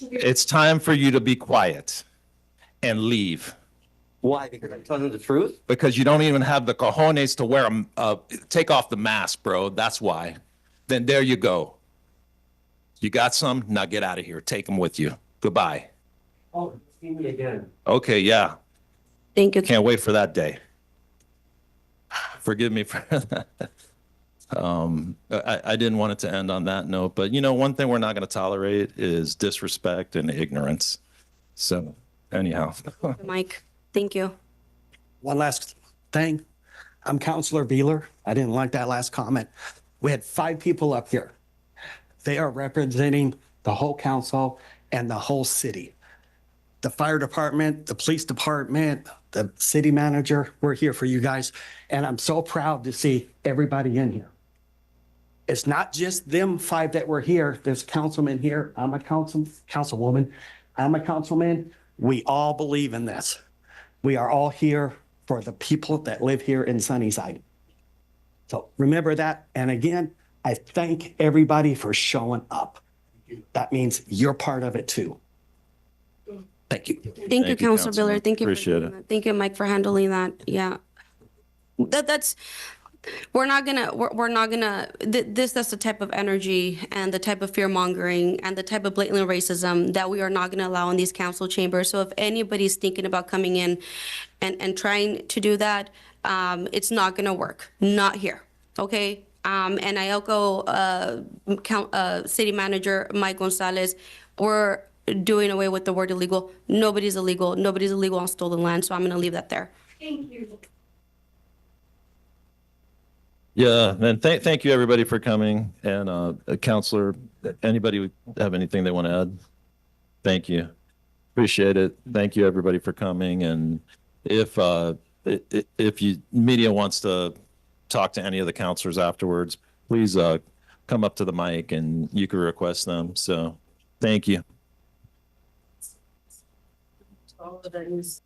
It's time for you to be quiet and leave. Why? Because I'm telling the truth? Because you don't even have the cojones to wear take off the mask, bro. That's why. Then there you go. You got some? Now get out of here. Take them with you. Goodbye. Oh, see me again. Okay, yeah. Thank you. Can't wait for that day. Forgive me for that. I didn't want it to end on that note, but you know, one thing we're not going to tolerate is disrespect and ignorance. So anyhow. Mike, thank you. One last thing. I'm Counselor Beeler. I didn't like that last comment. We had 5 people up here. They are representing the whole council and the whole city. The fire department, the police department, the city manager, we're here for you guys. And I'm so proud to see everybody in here. It's not just them 5 that were here. There's councilmen here. I'm a councilwoman. I'm a councilman. We all believe in this. We are all here for the people that live here in Sunnyside. So remember that. And again, I thank everybody for showing up. That means you're part of it too. Thank you. Thank you, Councilor Biller. Thank you. Appreciate it. Thank you, Mike, for handling that. Yeah. That's the type of energy and the type of fear mongering and the type of blatant racism that we are not going to allow in these council chambers. So if anybody's thinking about coming in and trying to do that, it's not going to work. Not here. Okay. And I echo City Manager Mike Gonzalez. doing away with the word illegal. Nobody's illegal. Nobody's illegal on stolen land, so I'm going to leave that there. Thank you. Yeah, and thank you, everybody, for coming. And Counselor, anybody have anything they want to add? Thank you. Appreciate it. Thank you, everybody, for coming. And if media wants to talk to any of the counselors afterwards, please come up to the mic and you can request them. So thank you. All of it is